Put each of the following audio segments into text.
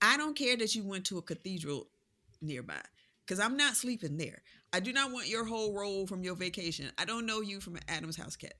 I don't care that you went to a cathedral nearby because I'm not sleeping there. I do not want your whole roll from your vacation. I don't know you from an Adam's house cat.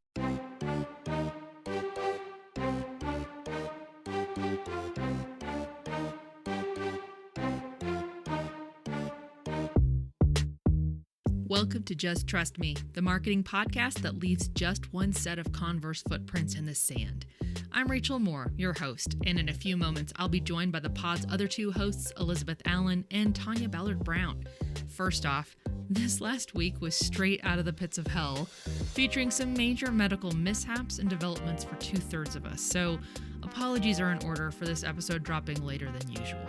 Welcome to Just Trust Me, the marketing podcast that leaves just one set of Converse footprints in the sand. I'm Rachel Moore, your host, and in a few moments, I'll be joined by the pod's other two hosts, Elizabeth Allen and Tanya Ballard-Brown. First off, this last week was straight out of the pits of hell, featuring some major medical mishaps and developments for 2/3 of us, so apologies are in order for this episode dropping later than usual.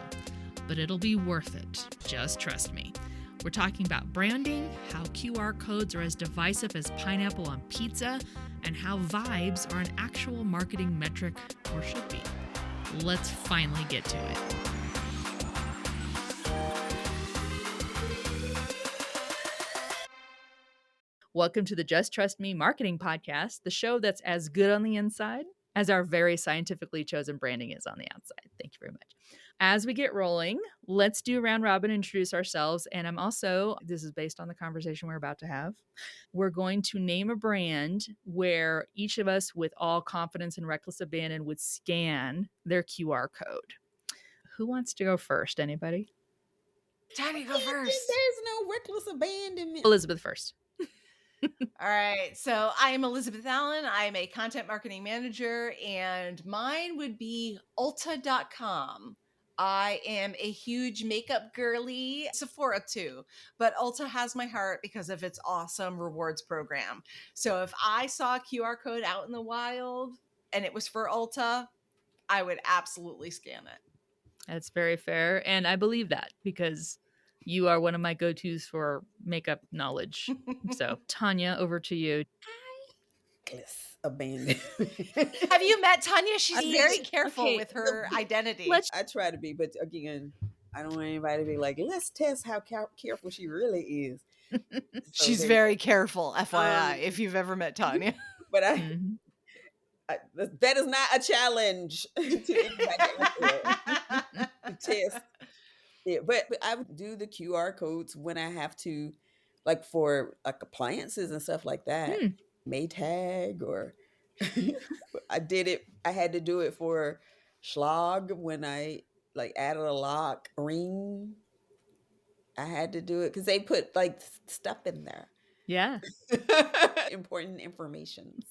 But it'll be worth it, just trust me. We're talking about branding, how QR codes are as divisive as pineapple on pizza, and how vibes are an actual marketing metric, or should be. Let's finally get to it. Welcome to the Just Trust Me Marketing Podcast, the show that's as good on the inside as our very scientifically chosen branding is on the outside. Thank you very much. As we get rolling, let's do a round robin and introduce ourselves. And this is based on the conversation we're about to have. We're going to name a brand where each of us, with all confidence and reckless abandon, would scan their QR code. Who wants to go first? Anybody? Tanya, go first. There's no reckless abandonment. Elizabeth first. All right. So I am Elizabeth Allen. I'm a content marketing manager, and mine would be Ulta.com. I am a huge makeup girly, Sephora too, but Ulta has my heart because of its awesome rewards program. So if I saw a QR code out in the wild and it was for Ulta, I would absolutely scan it. That's very fair. And I believe that because you are one of my go-tos for makeup knowledge. So Tanya, over to you. Reckless abandonment. Have you met Tanya? She's very careful okay, with her identity. I try to be, but again, I don't want anybody to be like, let's test how careful she really is. She's very careful, FYI, if you've ever met Tanya. But that is not a challenge to anybody out there to test. Yeah, but I would do the QR codes when I have to, like for like appliances and stuff like that. Maytag or I had to do it for Schlag when I like added a lock ring. I had to do it because they put like stuff in there. Yeah. Important information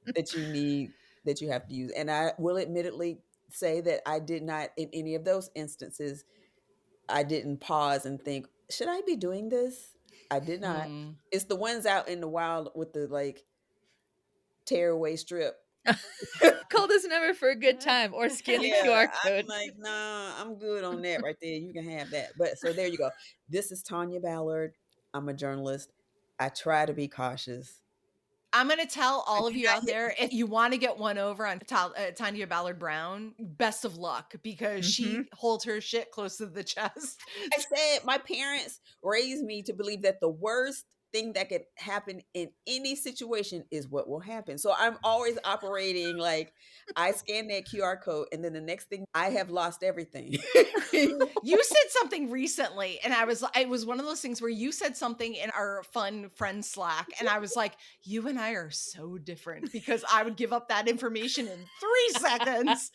that you need, that you have to use. And I will admittedly say that I did not, in any of those instances, I didn't pause and think, should I be doing this? I did not. It's the ones out in the wild with the like tearaway strip. Cold as never for a good time, or scan the QR code. I'm like, nah, I'm good on that right there. You can have that. But so there you go. This is Tanya Ballard. I'm a journalist. I try to be cautious. I'm going to tell all of you out there, if you want to get one over on Tanya Ballard-Brown, best of luck, because she holds her shit close to the chest. I said my parents raised me to believe that the worst thing that could happen in any situation is what will happen. So I'm always operating like I scan that QR code and then the next thing I have lost everything. You said something recently and it was one of those things where you said something in our fun friend Slack and I was like, you and I are so different, because I would give up that information in 3 seconds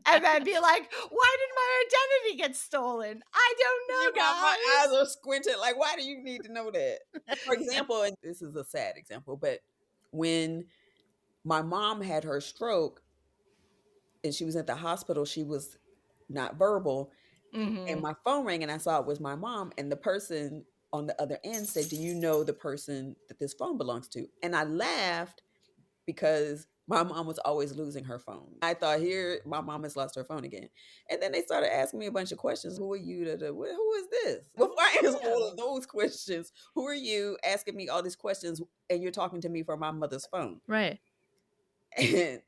and then be like, why did my identity get stolen? I don't know. You got my eyes are squinted. Like, why do you need to know that? For example, and this is a sad example, but when my mom had her stroke and she was at the hospital, she was not verbal. And my phone rang and I saw it was my mom. And the person on the other end said, do you know the person that this phone belongs to? And I laughed because my mom was always losing her phone. I thought, here, my mom has lost her phone again. And then they started asking me a bunch of questions. Who are you? Who is this? Before I answer all of those questions, who are you asking me all these questions and you're talking to me from my mother's phone? Right. And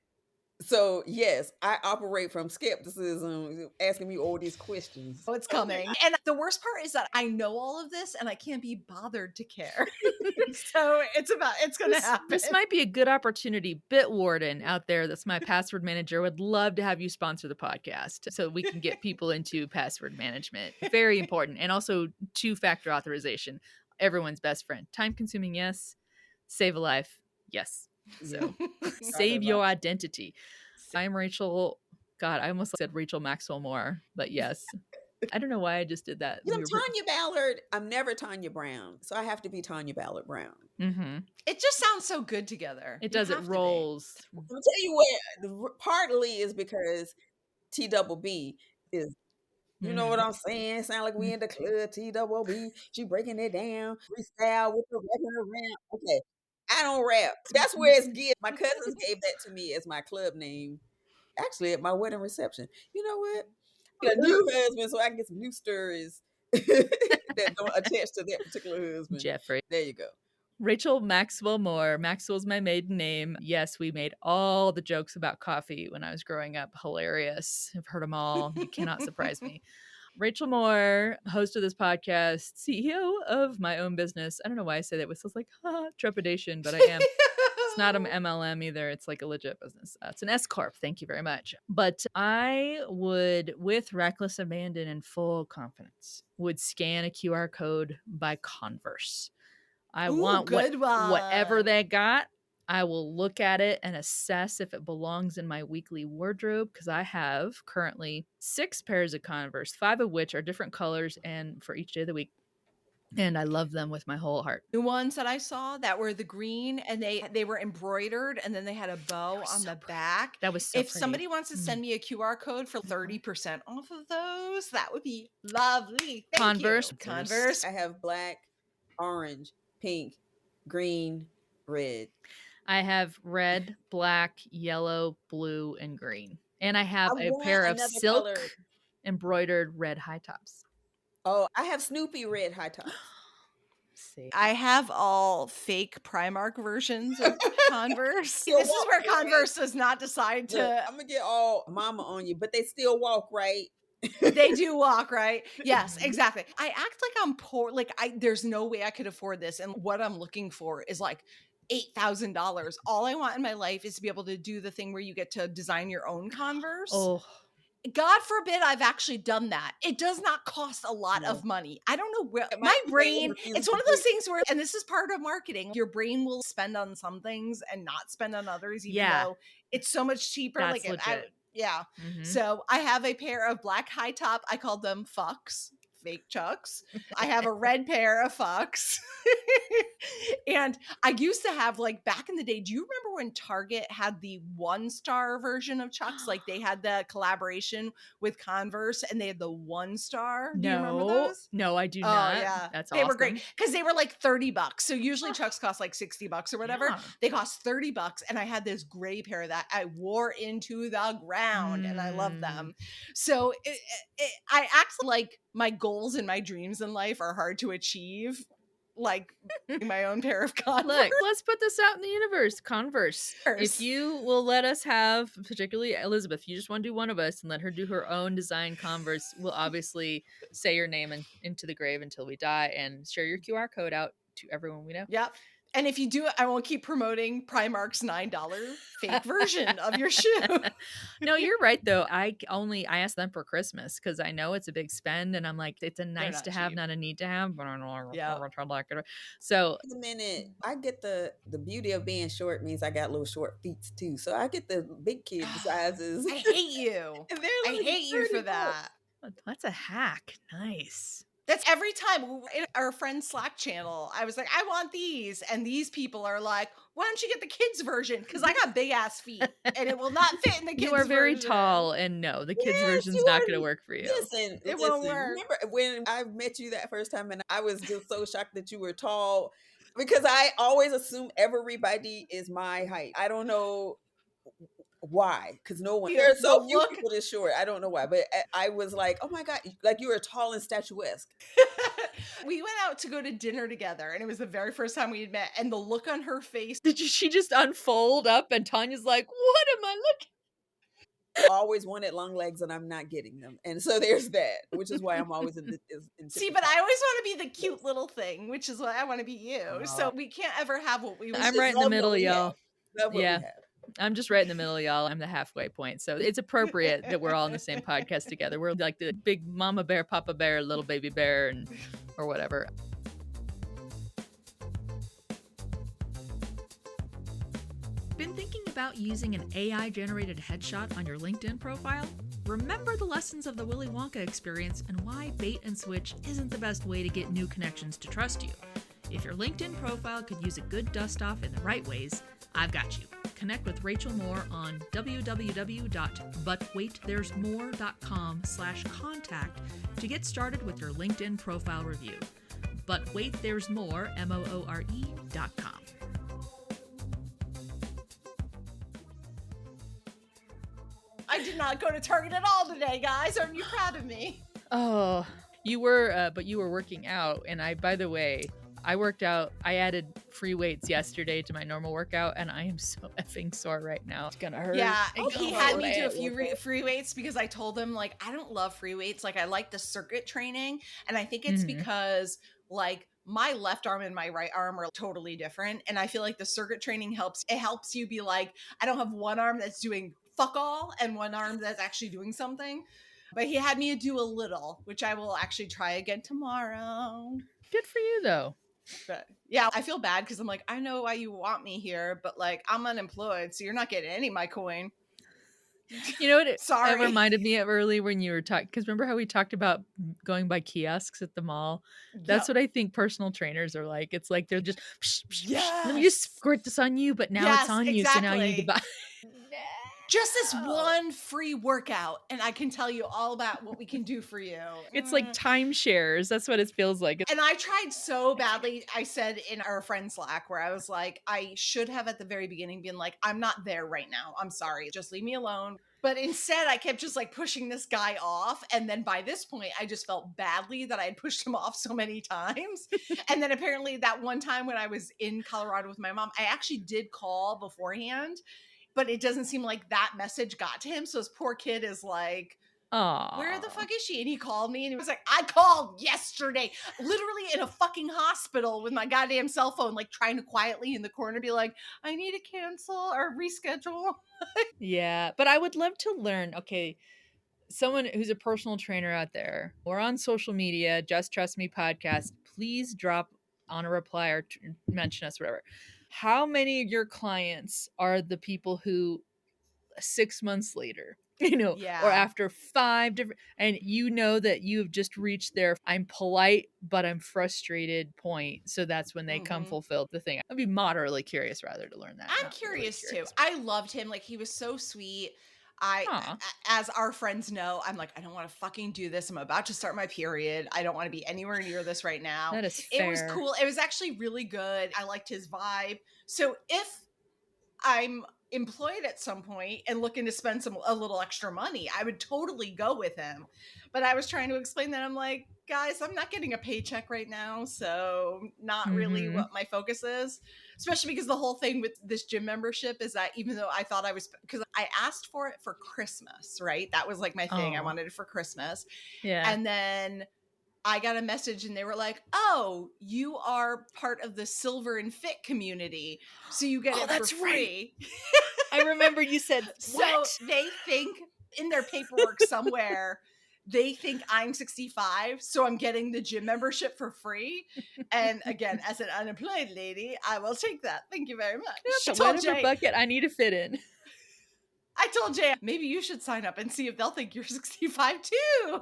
So yes, I operate from skepticism, asking me all these questions. Oh, it's coming. And the worst part is that I know all of this and I can't be bothered to care. So it's gonna happen. This might be a good opportunity. Bitwarden out there, that's my password manager, would love to have you sponsor the podcast so we can get people into password management. Very important. And also two-factor authorization. Everyone's best friend. Time consuming, yes. Save a life, yes. So save your identity. I'm Rachel. God, I almost said Rachel Maxwell Moore, but yes. I don't know why I just did that. You know, Tanya Ballard, I'm never Tanya Brown, so I have to be Tanya Ballard Brown. Mm-hmm. It just sounds so good together. It does. It rolls. I'll tell you what, partly is because T-double-B is, you know what I'm saying? Sound like we in the club, T-double-B. She breaking it down, freestyle with the rapping around. Okay, I don't rap. That's where it's geared. My cousins gave that to me as my club name, actually at my wedding reception. You know what? Get a new husband so I can get some new stories that don't attach to that particular husband. Jeffrey. There you go. Rachel Maxwell Moore. Maxwell's my maiden name. Yes, we made all the jokes about coffee when I was growing up. Hilarious. I've heard them all. You cannot surprise me. Rachel Moore, host of this podcast, CEO of my own business. I don't know why I say that with such like trepidation, but I am. It's not an MLM either. It's like a legit business. It's an S Corp. Thank you very much. But I would, with reckless abandon and full confidence, would scan a QR code by Converse. I want whatever they got. I will look at it and assess if it belongs in my weekly wardrobe because I have currently 6 pairs of Converse, 5 of which are different colors and for each day of the week. And I love them with my whole heart. The ones that I saw that were the green and they were embroidered and then they had a bow on the back. That was so If pretty. somebody wants to send me a QR code for 30% off of those, that would be lovely. Thank you. Converse. I have black, orange, pink, green, red. I have red, black, yellow, blue, and green. And I have a pair of silk embroidered red high tops. Oh, I have Snoopy red high tops. I have all fake Primark versions of Converse. This is where Converse does not decide to. Look, I'm gonna get all mama on you, but they still walk, right? They do walk, right? Yes, exactly. I act like I'm poor. Like there's no way I could afford this, and what I'm looking for is like $8,000. All I want in my life is to be able to do the thing where you get to design your own Converse. Oh. God forbid I've actually done that. It does not cost a lot of money. I don't know where my brain, it's one of those things where, and this is part of marketing, your brain will spend on some things and not spend on others, even though it's so much cheaper. That's legit. Yeah. Mm-hmm. So I have a pair of black high top. I call them fucks. Fake Chucks. I have a red pair of fucks. And I used to have, like, back in the day, do you remember when Target had the 1-star version of Chucks? Like they had the collaboration with Converse and they had the 1-star. Do you remember those? No, I do not. Yeah. That's awesome. They were great because they were like $30. So usually Chucks cost like $60 or whatever. Yeah. They cost $30. And I had this gray pair that I wore into the ground and I love them. So I act like my goals and my dreams in life are hard to achieve. Like my own pair of Converse. Look, let's put this out in the universe. Converse. If you will let us have, particularly Elizabeth, you just want to do one of us and let her do her own design Converse, we'll obviously say your name into the grave until we die and share your QR code out to everyone we know. Yep. And if you do it, I won't keep promoting Primark's $9 fake version of your shoe. No, you're right though. I ask them for Christmas because I know it's a big spend, and I'm like, it's a nice to have, not a need to have. But I know, so wait a minute, I get the beauty of being short means I got little short feet too. So I get the big kid sizes. I hate you. And I hate you for that. That's a hack. Nice. That's every time in our friend's Slack channel, I was like, I want these. And these people are like, why don't you get the kids version? Because I got big ass feet and it will not fit in the kids version. You are very tall and no, the kids version's not going to work for you. Listen, it won't work. Remember when I met you that first time and I was just so shocked that you were tall because I always assume everybody is my height. I don't know why, because no one, there are so few people this short. I don't know why, but I was like, oh my God, like you were tall and statuesque. We went out to go to dinner together and it was the very first time we had met, and the look on her face. She just unfold up and Tanya's like, what am I looking? always wanted long legs and I'm not getting them. And so there's that, which is why I'm always in See, but I always want to be the Yes. cute little thing, which is why I want to be you. So we can't ever have what we We want. I'm just right in the love what middle, we have. y'all. Love what we Yeah. have. I'm just right in the middle, y'all. I'm the halfway point. So it's appropriate that we're all in the same podcast together. We're like the big mama bear, papa bear, little baby bear, and or whatever. Been thinking about using an AI generated headshot on your LinkedIn profile? Remember the lessons of the Willy Wonka experience and why bait and switch isn't the best way to get new connections to trust you. If your LinkedIn profile could use a good dust off in the right ways, I've got you. Connect with Rachel Moore on www.butwaitthere'smore.com/contact to get started with your LinkedIn profile review. But wait, there's more, MOORE.com. I did not go to Target at all today, guys. Aren't you proud of me? Oh, you were, but you were working out. And by the way, I worked out. I added free weights yesterday to my normal workout, and I am so effing sore right now. It's gonna hurt. Yeah, It's he so had me do a bad. few free weights because I told him, like, I don't love free weights. Like, I like the circuit training. And I think it's because, like, my left arm and my right arm are totally different. And I feel like the circuit training helps. It helps you be like, I don't have one arm that's doing fuck all and one arm that's actually doing something. But he had me do a little, which I will actually try again tomorrow. Good for you, though. But yeah, I feel bad because I'm like, I know why you want me here, but like, I'm unemployed, so you're not getting any of my coin. You know what it Sorry. reminded me of early when you were talking, because remember how we talked about going by kiosks at the mall? That's what I think personal trainers are like. It's like they're just, psh, psh, psh, let me just Yes. squirt this on you, but now it's on you, so now you need to buy. Just this one free workout, and I can tell you all about what we can do for you. It's like timeshares. That's what it feels like. And I tried so badly. I said in our friend Slack where I was like, I should have at the very beginning been like, I'm not there right now. I'm sorry. Just leave me alone. But instead, I kept just like pushing this guy off. And then by this point, I just felt badly that I had pushed him off so many times. And then apparently, that one time when I was in Colorado with my mom, I actually did call beforehand, but it doesn't seem like that message got to him. So this poor kid is like, Aww. where the fuck is she? And he called me and he was like, I called yesterday, literally in a fucking hospital with my goddamn cell phone, like trying to quietly in the corner be like, I need to cancel or reschedule. Yeah, but I would love to learn. Okay, someone who's a personal trainer out there, we're on social media, Just Trust Me podcast. Please drop on a reply or mention us, whatever. How many of your clients are the people who 6 months later, or after 5 different, and that you have just reached their I'm polite but I'm frustrated point, so that's when they come fulfill the thing. I'd be moderately curious rather to learn that. I'm curious too. I loved him. Like, he was so sweet. As our friends know, I'm like, I don't want to fucking do this. I'm about to start my period. I don't want to be anywhere near this right now. That is fair. It was cool. It was actually really good. I liked his vibe. So if I'm employed at some point and looking to spend a little extra money, I would totally go with him. But I was trying to explain that I'm like, guys, I'm not getting a paycheck right now, so not really what my focus is. Especially because the whole thing with this gym membership is that even though I thought because I asked for it for Christmas, right? That was like my thing. I wanted it for Christmas. Yeah. And then I got a message and they were like, oh, you are part of the Silver and Fit community, so you get it for free. Right. I remember you said, what? So they think in their paperwork somewhere, they think I'm 65, so I'm getting the gym membership for free. And again, as an unemployed lady, I will take that. Thank you very much. Whatever bucket I need to fit in. I told Jay, maybe you should sign up and see if they'll think you're 65 too.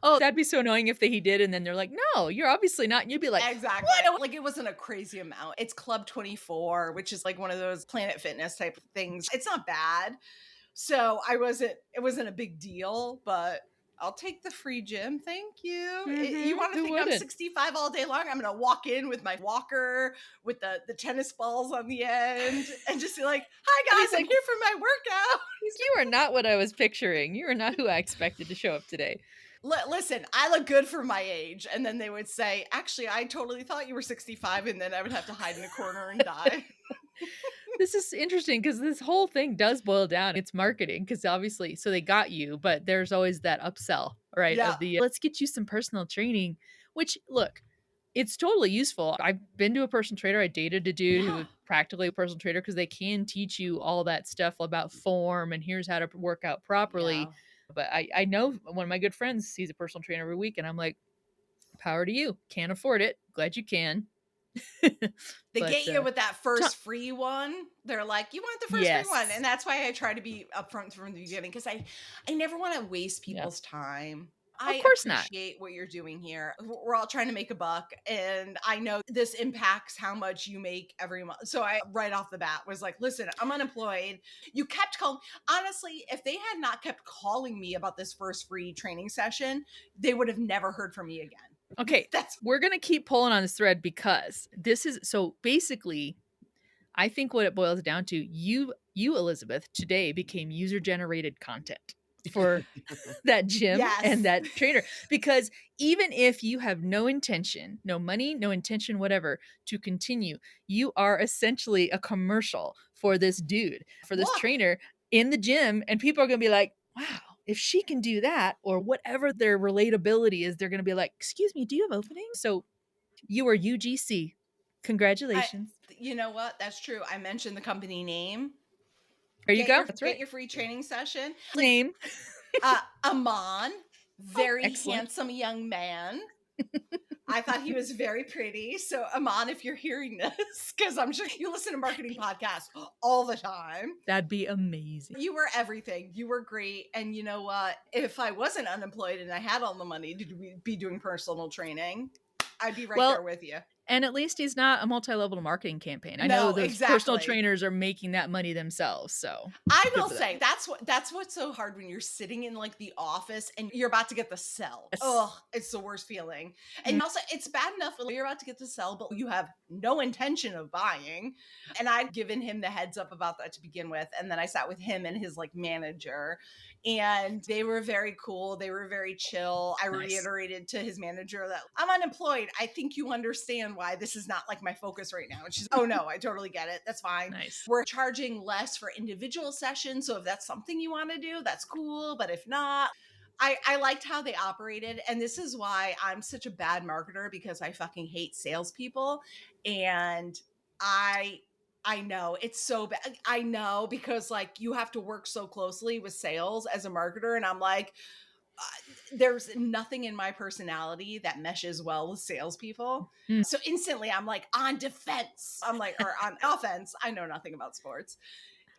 Oh, that'd be so annoying if he did, and then they're like, no, you're obviously not. And you'd be like, exactly. What? Like, it wasn't a crazy amount. It's Club 24, which is like one of those Planet Fitness type of things. It's not bad. So it wasn't a big deal, but I'll take the free gym. Thank you. You want to think I'm 65 all day long? I'm going to walk in with my walker with the tennis balls on the end and just be like, hi guys, I'm here for my workout. You are not what I was picturing. You are not who I expected to show up today. Listen, I look good for my age. And then they would say, actually, I totally thought you were 65. And then I would have to hide in a corner and die. This is interesting because this whole thing does boil down. It's marketing because obviously, so they got you, but there's always that upsell, right? Yeah. Of the let's get you some personal training, which look, it's totally useful. I've been to a personal trainer. I dated a dude who Yeah. was practically a personal trainer because they can teach you all that stuff about form and here's how to work out properly. Yeah. But I know one of my good friends, he's a personal trainer every week, and I'm like, power to you. Can't afford it. Glad you can. They But get you with that to- first free one. They're like, you want the first free one. yes. And that's why I try to be upfront from the beginning because I never want to waste Yeah. people's time. Of I course not. appreciate what you're doing here. We're all trying to make a buck, and I know this impacts how much you make every month. So I, right off the bat, was like, listen, I'm unemployed. You kept calling. Honestly, if they had not kept calling me about this first free training session, they would have never heard from me again. Okay, we're going to keep pulling on this thread because this is so basically, I think what it boils down to, you Elizabeth, today became user generated content for that gym and Yes. that trainer. Because even if you have no intention, no money, no intention, whatever, to continue, you are essentially a commercial for this dude, for this Look. trainer in the gym. And people are going to be like, wow, if she can do that, or whatever their relatability is, they're going to be like, excuse me, do you have openings? So you are UGC. Congratulations. You know what? That's true. I mentioned the company name. There you go. That's Get right. your free training session. Name. Aman, very excellent. handsome young man. I thought he was very pretty. So, Aman, if you're hearing this, because I'm sure you listen to marketing podcasts all the time. That'd be amazing. You were everything. You were great. And you know what? If I wasn't unemployed and I had all the money to be doing personal training, I'd be right there with you. And at least he's not a multi-level marketing campaign. I know No, those exactly. personal trainers are making that money themselves. So I good will for them. say that's what's so hard when you're sitting in like the office and you're about to get the sell. Yes. Oh, it's the worst feeling. And also it's bad enough when you're about to get the sell, but you have no intention of buying. And I'd given him the heads up about that to begin with. And then I sat with him and his like manager, and they were very cool. They were very chill. I reiterated to his manager that I'm unemployed. I think you understand why this is not like my focus right now. And she's, oh no, I totally get it. That's fine. Nice. We're charging less for individual sessions. So if that's something you want to do, that's cool. But if not, I liked how they operated. And this is why I'm such a bad marketer, because I fucking hate salespeople. And I know it's so bad. I know, because like you have to work so closely with sales as a marketer. And I'm like, there's nothing in my personality that meshes well with salespeople. So instantly I'm like on defense. I'm like, or on offense. I know nothing about sports.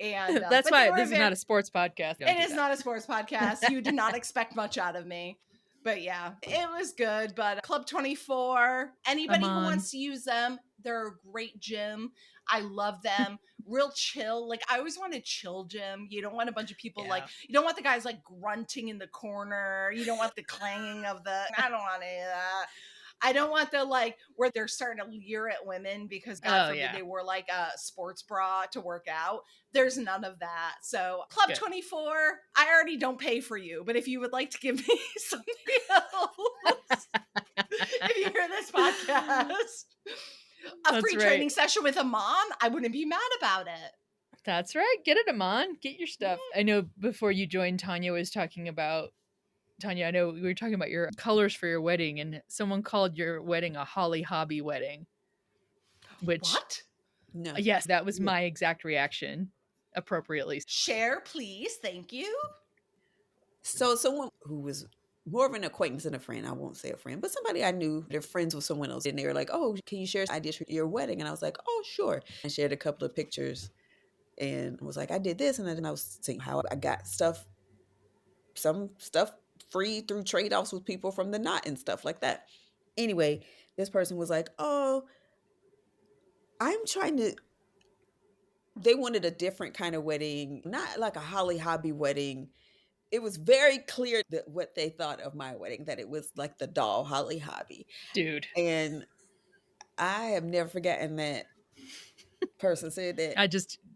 And that's why this is not a sports podcast. It is not a sports podcast. You did not expect much out of me. But yeah, it was good. But Club 24, anybody who wants to use them, they're a great gym. I love them. Real chill. Like I always want a chill gym. You don't want a bunch of people like, you don't want the guys like grunting in the corner. You don't want the clanging of the, I don't want any of that. I don't want the like where they're starting to leer at women because God forbid they wore like a sports bra to work out. There's none of that. So Club 24, I already don't pay for you, but if you would like to give me something else, if you hear this podcast, a free training session with Aman, I wouldn't be mad about it. That's right. Get it, Aman. Get your stuff. I know before you joined, Tanya was talking about, Tanya, I know we were talking about your colors for your wedding, and someone called your wedding a Holly Hobby wedding. Which, what? No. Yes, that was my exact reaction, appropriately. Share, please. Thank you. So someone who was more of an acquaintance than a friend, I won't say a friend, but somebody I knew, they're friends with someone else. And they were like, oh, can you share ideas for your wedding? And I was like, oh, sure. I shared a couple of pictures and was like, I did this. And then I was saying how I got some stuff free through trade-offs with people from the knot and stuff like that. Anyway, this person was like, oh, they wanted a different kind of wedding, not like a Holly Hobby wedding. It was very clear that what they thought of my wedding, that it was like the doll Holly Hobby. Dude. And I have never forgotten that person said that.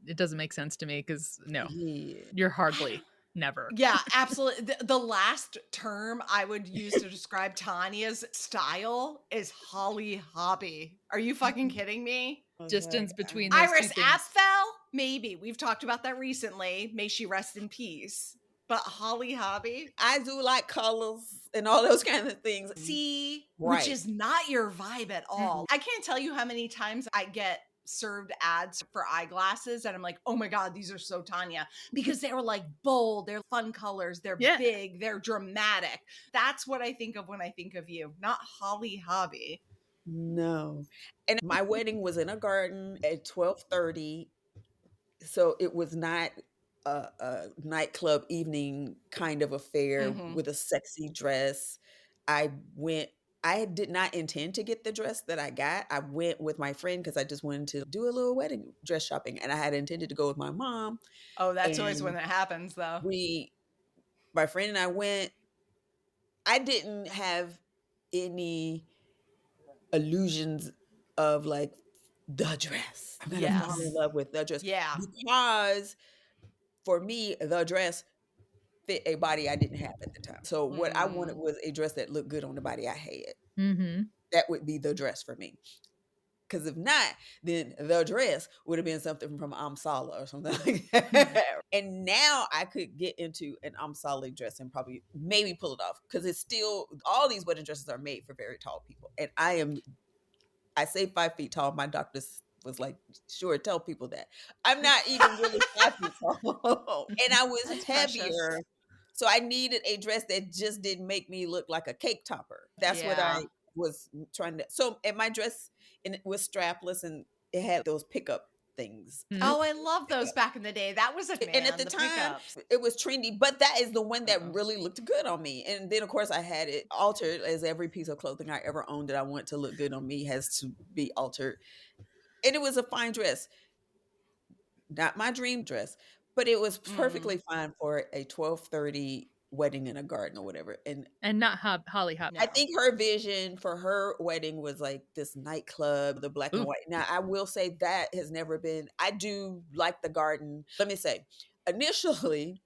It doesn't make sense to me because no, you're hardly. Never. Yeah, absolutely. The last term I would use to describe Tanya's style is Holly Hobby. Are you fucking kidding me? Distance between those Iris two things. Apfel? maybe. We've talked about that recently. May she rest in peace. But Holly Hobby? I do like colors and all those kind of things. See, which Right. is not your vibe at all. I can't tell you how many times I get served ads for eyeglasses and I'm like, oh my God, these are so Tanya. Because they were like bold, they're fun colors, they're big, they're dramatic. That's what I think of when I think of you, not Holly Hobby. No. And my wedding was in a garden at 12:30. So it was not a nightclub evening kind of affair with a sexy dress. I went I did not intend to get the dress that I got. I went with my friend because I just wanted to do a little wedding dress shopping, and I had intended to go with my mom. Oh, that's always when And it happens, though. my friend and I went. I didn't have any illusions of like the dress. I'm gonna fall in love with the dress Yeah. because for me, the dress fit a body I didn't have at the time. So what I wanted was a dress that looked good on the body I had. That would be the dress for me. Because if not, then the dress would have been something from Amsala or something like that. And now I could get into an Amsala dress and probably maybe pull it off because it's still all these wedding dresses are made for very tall people, and I say 5 feet tall. My doctor was like, sure, tell people that. I'm not even really 5 feet tall. And I was That's heavier. precious. So I needed a dress that just didn't make me look like a cake topper. That's what I Yeah. was trying to. So, and my dress and it was strapless and it had those pickup things. Oh, I love those back in the day. That was a And at man, the the time, pickups. it was trendy, but that is the one that really looked good on me. And then, of course, I had it altered as every piece of clothing I ever owned that I want to look good on me has to be altered. And it was a fine dress, not my dream dress, but it was perfectly fine for a 12:30 wedding in a garden or whatever. And not Holly Hop. I think her vision for her wedding was like this nightclub, the black and white. Now, I will say that has never been, I do like the garden. Let me say, initially,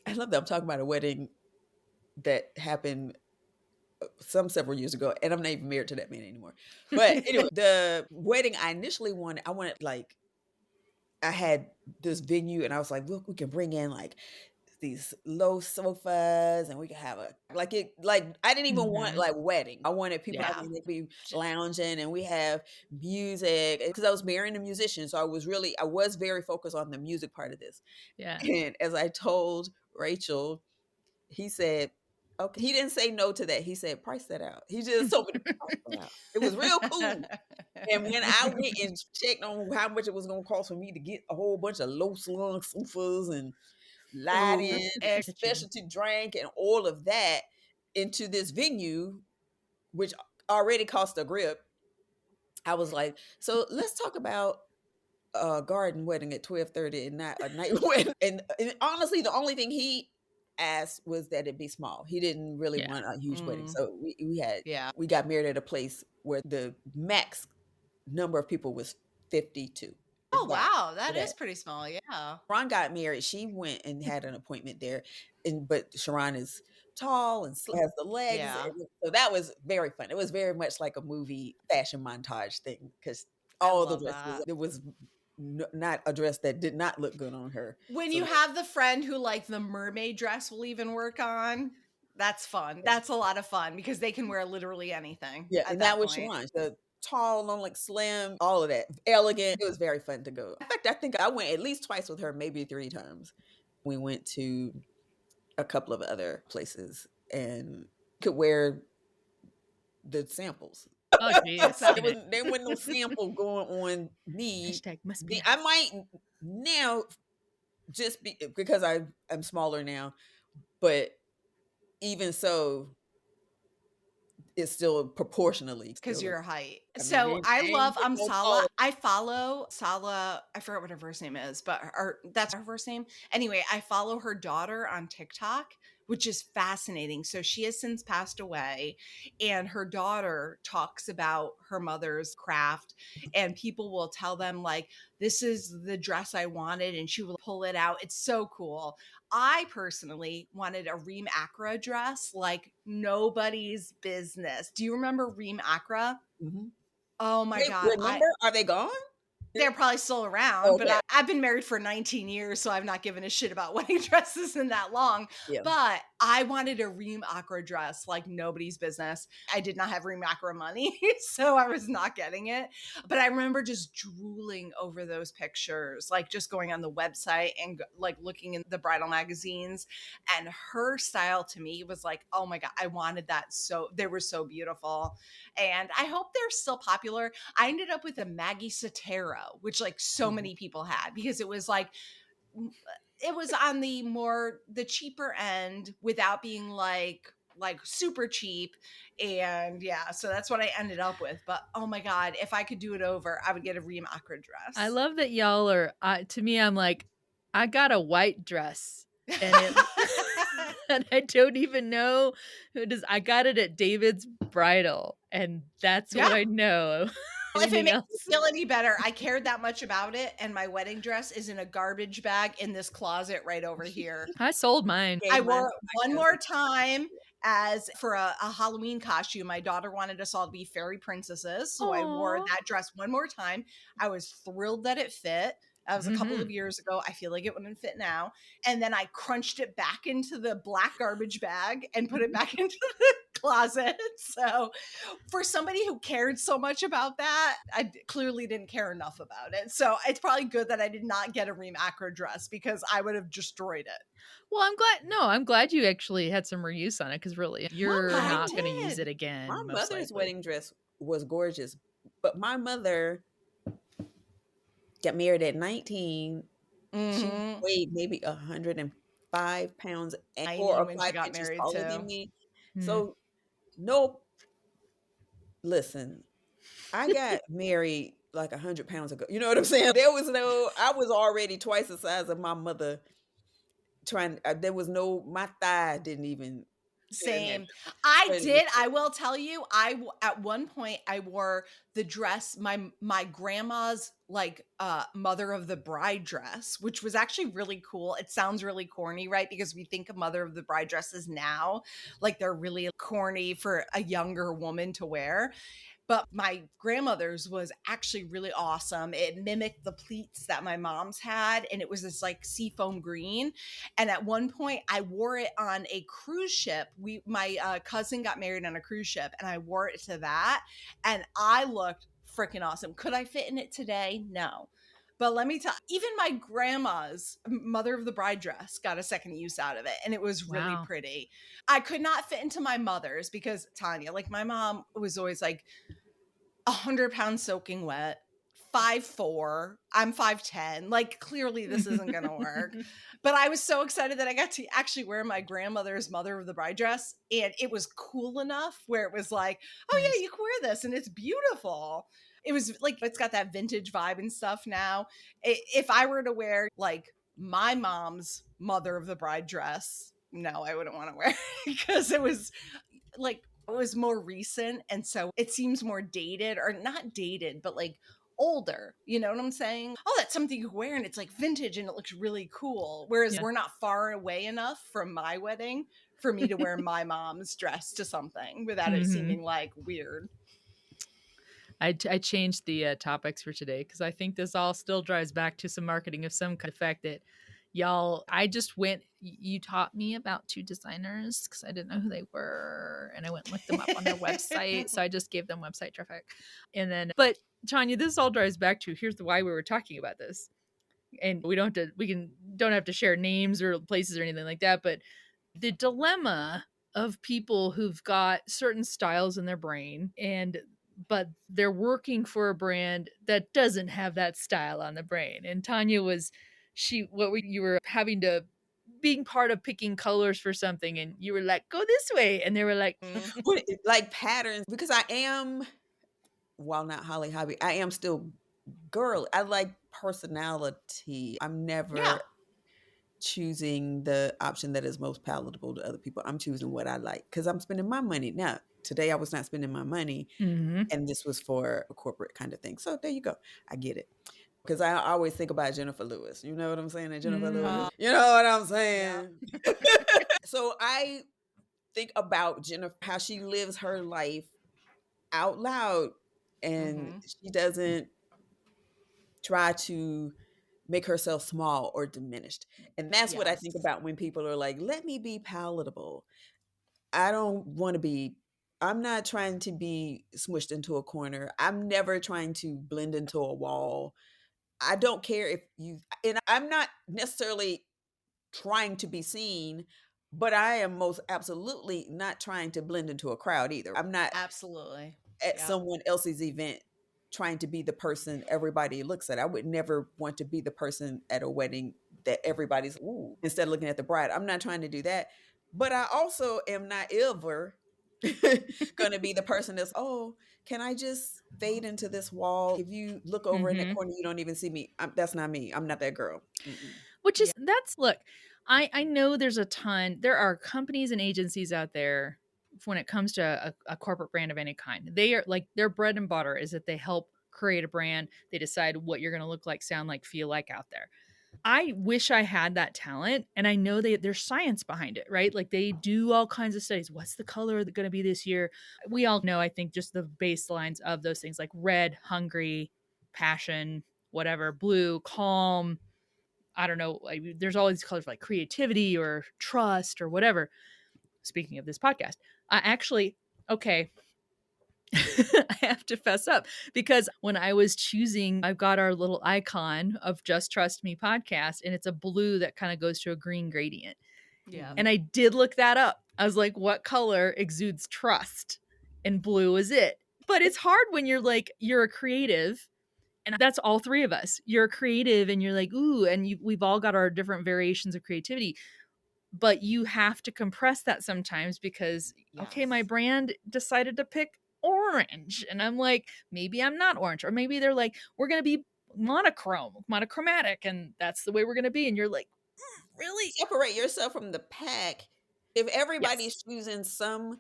I love that I'm talking about a wedding that happened several years ago, and I'm not even married to that man anymore. But anyway, the wedding I initially wanted, I wanted like I had this venue, and I was like, look, we can bring in like these low sofas, and we can have a like it like I didn't even want like wedding. I wanted people I wanted to be lounging, and we have music because I was marrying a musician, so I was very focused on the music part of this. Yeah. And as I told Rachel, he said, okay. He didn't say no to that. He said, price that out. He just told me to price that out. It was real cool. And when I went and checked on how much it was going to cost for me to get a whole bunch of low slung sofas and lighting, and specialty drink, and all of that into this venue, which already cost a grip, I was like, so let's talk about a garden wedding at 12:30 and not a night wedding. And honestly, the only thing he asked was that it be small. He didn't really want a huge wedding. So we got married at a place where the max number of people was 52. Oh, wow. That is pretty small. Yeah. Sharon got married. She went and had an appointment there. But Sharon is tall and has the legs. Yeah. So that was very fun. It was very much like a movie fashion montage thing because I all the love dresses, that. it was not a dress that did not look good on her. When So you have the friend who like the mermaid dress will even work on, that's fun. That's a lot of fun because they can wear literally anything. yeah, At and that that was point. Sharon. The tall, long, like slim, all of that, elegant. It was very fun to go. In fact, I think I went at least twice with her, maybe 3 times. We went to a couple of other places and could wear the samples. Oh, geez. There wasn't no sample going on me. Hashtag must be I might now just because I'm smaller now, but even so, it's still proportionally Because still. your height. I mean, So I ain't love getting no Sala. taller. I follow Sala. I forgot what her first name is, but that's her first name. Anyway, I follow her daughter on TikTok, which is fascinating. So she has since passed away, and her daughter talks about her mother's craft, and people will tell them like, "This is the dress I wanted," and she will pull it out. It's so cool. I personally wanted a Reem Acra dress like nobody's business. Do you remember Reem Acra? Mhm. Oh my Wait, God. remember? Are they gone? They're probably still around, but Okay. I've been married for 19 years, so I've not given a shit about wedding dresses in that long. Yeah. But I wanted a Reem Acra dress like nobody's business. I did not have Reem Acra money, so I was not getting it. But I remember just drooling over those pictures, like just going on the website and like looking in the bridal magazines. And her style to me was like, oh my God, I wanted that. So they were so beautiful. And I hope they're still popular. I ended up with a Maggie Sotero, which like so Mhm. many people had because it was like it was on the cheaper end without being like super cheap. And yeah, so that's what I ended up with. But oh my God, if I could do it over, I would get a Reem Acra I dress. love that y'all are to me, I'm like, I got a white dress and it and I don't even know who does. I got it at David's Bridal, and that's Yeah. what I know. Well, if it Anything makes you else? feel any better, I cared that much about it, and my wedding dress is in a garbage bag in this closet right over here. I sold mine. I Gave mine wore to it my one more cousin. time as for a Halloween costume. My daughter wanted us all to be fairy princesses, so I wore Aw. that dress one more time. I was thrilled that it fit. That was a couple of Mhm. years ago. I feel like it wouldn't fit now. And then I crunched it back into the black garbage bag and put it back into the closet. So for somebody who cared so much about that, clearly didn't care enough about it. So it's probably good that I did not get a Reem Acra dress because I would have destroyed it. Well, I'm glad you actually had some reuse on it because really, you're I not going to use did. it My again, most mother's likely. wedding dress was gorgeous, but my mother got married at 19. She Mhm. weighed maybe 105 pounds and 4 90 or when she 5 got inches married taller than too. me. Mm. So, no, listen, I got married like 100 pounds ago. You know what I'm saying? There was no, I was already twice the size of my mother trying, there was no, my thigh didn't even fit in that Same. dress. I But did. I will tell you, at one point I wore the dress, my grandma's like mother of the bride dress, which was actually really cool. It sounds really corny, right? Because we think of mother of the bride dresses now like they're really corny for a younger woman to wear. But my grandmother's was actually really awesome. It mimicked the pleats that my mom's had, and it was this like seafoam green. And at one point, I wore it on a cruise ship. My cousin got married on a cruise ship, and I wore it to that, and I looked freaking awesome. Could I fit in it today? No. But let me tell, even my grandma's mother of the bride dress got a second use out of it, and it was really Wow. pretty. I could not fit into my mother's because Tanya, like my mom was always like 100 pounds soaking wet, 5'4". I'm 5'10". Like clearly this isn't gonna work. But I was so excited that I got to actually wear my grandmother's mother of the bride dress. And it was cool enough where it was like, oh yeah, Nice. you can wear this and it's beautiful. It was like it's got that vintage vibe and stuff now. If I were to wear like my mom's mother of the bride dress, no, I wouldn't want to wear it because it was like it was more recent and so it seems more dated or not dated but like older, you know what I'm saying? Oh, that's something you can wear and it's like vintage and it looks really cool, whereas Yeah. we're not far away enough from my wedding for me to wear my mom's dress to something without it Mhm. seeming like weird. I changed the topics for today because I think this all still drives back to some marketing of some kind. The fact that y'all, I just went, you taught me about two designers because I didn't know who they were. And I went and looked them up on their website. So I just gave them website traffic. And then, but Tanya, this all drives back to here's the why we were talking about this. And we don't have to, don't have to share names or places or anything like that. But the dilemma of people who've got certain styles in their brain but they're working for a brand that doesn't have that style on the brain. And Tanya was you were having to being part of picking colors for something and you were like, go this way. And they were like, like patterns, because I am, while not Holly Hobby, I am still girl. I like personality. I'm Yeah. never choosing the option that is most palatable to other people. I'm choosing what I like because I'm spending my money. Now, today I was not spending my money mm-hmm, and this was for a corporate kind of thing. So there you go. I get it. Because I always think about Jennifer Lewis. You know what I'm saying? And Jennifer mm-hmm. Lewis. You know what I'm Yeah. saying? So I think about Jennifer, how she lives her life out loud and Mm-hmm. she doesn't try to make herself small or diminished. And that's what I think Yes. about when people are like, let me be palatable. I don't want to be, I'm not trying to be smushed into a corner. I'm never trying to blend into a wall. I don't care if you, and I'm not necessarily trying to be seen, but I am most absolutely not trying to blend into a crowd either. I'm not Absolutely. at Yep. someone else's event trying to be the person everybody looks at. I would never want to be the person at a wedding that everybody's ooh instead of looking at the bride. I'm not trying to do that. But I also am not ever going to be the person that's, oh, can I just fade into this wall? If you look over in that Mm-hmm. corner, you don't even see me. That's not me. I'm not that girl. Mm-mm. Which is that's look, I know there are companies and agencies out there when it comes to a corporate brand of any kind. They are like their bread and butter is that they help create a brand. They decide what you're going to look like, sound like, feel like out there. I wish I had that talent, and I know there's science behind it, right? Like they do all kinds of studies. What's the color going to be this year? We all know, I think, just the baselines of those things like red, hungry, passion, whatever, blue, calm, I don't know, like, there's all these colors like creativity or trust or whatever. Speaking of this podcast, I actually, okay, I have to fess up because when I was choosing, I've got our little icon of Just Trust Me podcast, and it's a blue that kind of goes to a green gradient. Yeah. And I did look that up. I was like, what color exudes trust? And blue is it. But it's hard when you're like, you're a creative, and that's all three of us. You're creative and you're like, ooh, and we've all got our different variations of creativity, but you have to compress that sometimes because, okay, my Yes. brand decided to pick orange. And I'm like, maybe I'm not orange. Or maybe they're like, we're going to be monochromatic, and that's the way we're going to be. And you're like, really? Separate yourself from the pack. If Yes. everybody's choosing some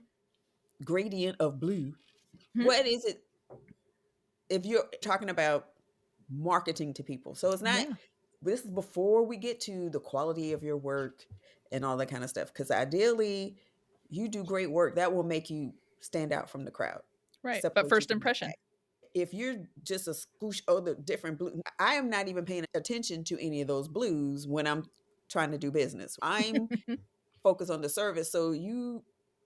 gradient of blue, Hmm. what is it if you're talking about marketing to people? So it's not, Yeah. this is before we get to the quality of your work and all that kind of stuff. Because ideally, you do great work that will make you stand out from the crowd, Right. But separate you first from the impression. pack. If you're just a scoosh, oh, the different blue, I am not even paying attention to any of those blues when I'm trying to do business. I'm focused on the service. So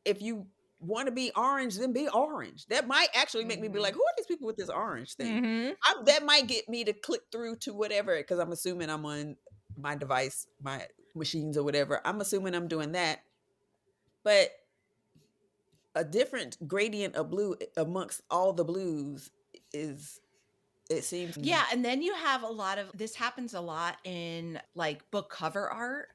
if you want to be orange, then be orange. That might actually make me be like, Hmm. who are these people with this orange thing? Mm-hmm. That might get me to click through to whatever, because I'm assuming I'm on my device, my machines or whatever. I'm assuming I'm doing that. But a different gradient of blue amongst all the blues is, it seems. Yeah, and then you have a lot of this happens a lot in like book cover art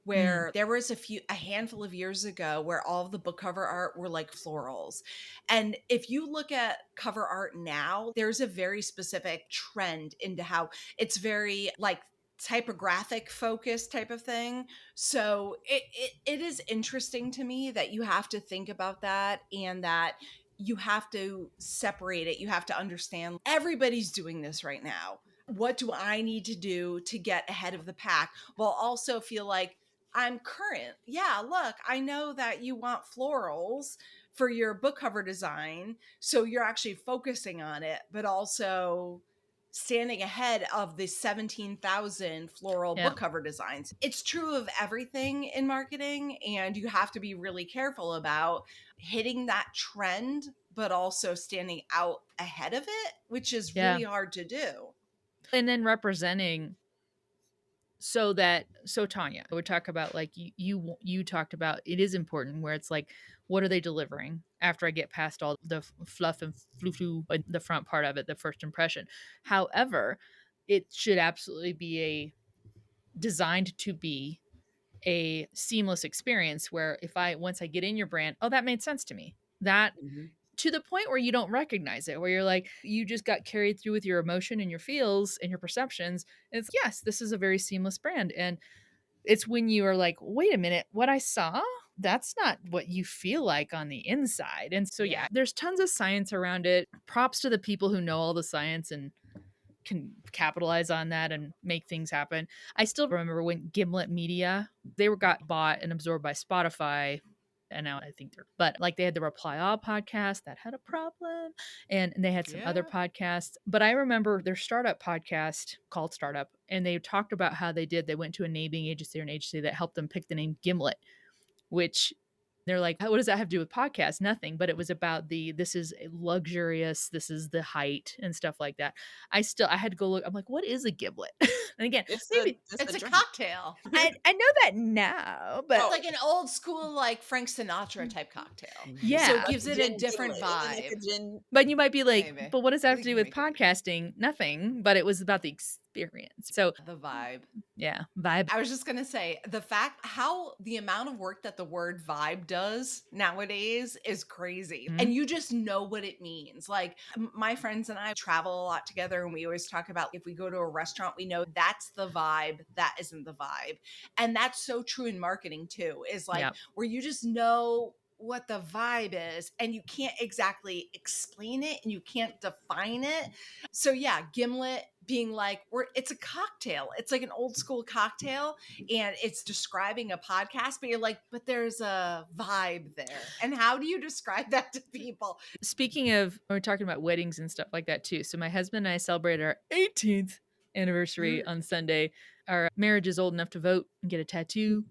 Mm. where there was a handful of years ago where all of the book cover art were like florals. And if you look at cover art now, there's a very specific trend into how it's very like typographic focused type of thing. So it is interesting to me that you have to think about that and that you have to separate it. You have to understand everybody's doing this right now. What do I need to do to get ahead of the pack while also feel like I'm current? Yeah, look, I know that you want florals for your book cover design. So you're actually focusing on it, but also standing ahead of the 17,000 floral Yeah. book cover designs. It's true of everything in marketing, and you have to be really careful about hitting that trend, but also standing out ahead of it, which is Yeah. really hard to do. And then representing so Tanya I would talk about like you talked about it is important where it's like what are they delivering after I get past all the fluff and flu in the front part of it, the first impression. However, it should absolutely be a designed to be a seamless experience where if I once I get in your brand, oh, that made sense to me, that Mhm. to the point where you don't recognize it, where you're like, you just got carried through with your emotion and your feels and your perceptions. And it's, yes, this is a very seamless brand. And it's when you are like, wait a minute, what I saw, that's not what you feel like on the inside. And so, yeah, Yeah. there's tons of science around it. Props to the people who know all the science and can capitalize on that and make things happen. I still remember when Gimlet Media, they were got bought and absorbed by Spotify And now I think but like they had the Reply All podcast that had a problem, and they had some other podcasts. But I remember their startup podcast called Startup, and they talked about how they went to a naming agency or an agency that helped them pick the name Gimlet, which they're like, what does that have to do with podcasts? Nothing. But it was about this is luxurious, this is the height and stuff like that. I had to go look. I'm like, what is a giblet? And again, maybe it's a drink. cocktail. I know that now, but It's like an old school, like Frank Sinatra type cocktail. Yeah. So Like it gives it a different Like a vibe. gin. But you might be like, Maybe. but what does that I have to think do you with make it. podcasting? Nothing. But it was about the experience. So The vibe. yeah, vibe. I was just going to say the amount of work that the word vibe does nowadays is crazy. Mhm. And you just know what it means. Like my friends and I travel a lot together, and we always talk about if we go to a restaurant, we know that's the vibe, that isn't the vibe. And that's so true in marketing too, is like Yep. where you just know what the vibe is and you can't exactly explain it and you can't define it. So yeah, Gimlet being like, it's a cocktail. It's like an old school cocktail and it's describing a podcast, but you're like, but there's a vibe there. And how do you describe that to people? Speaking of, we're talking about weddings and stuff like that too. So my husband and I celebrated our 18th anniversary on Sunday. Our marriage is old enough to vote and get a tattoo.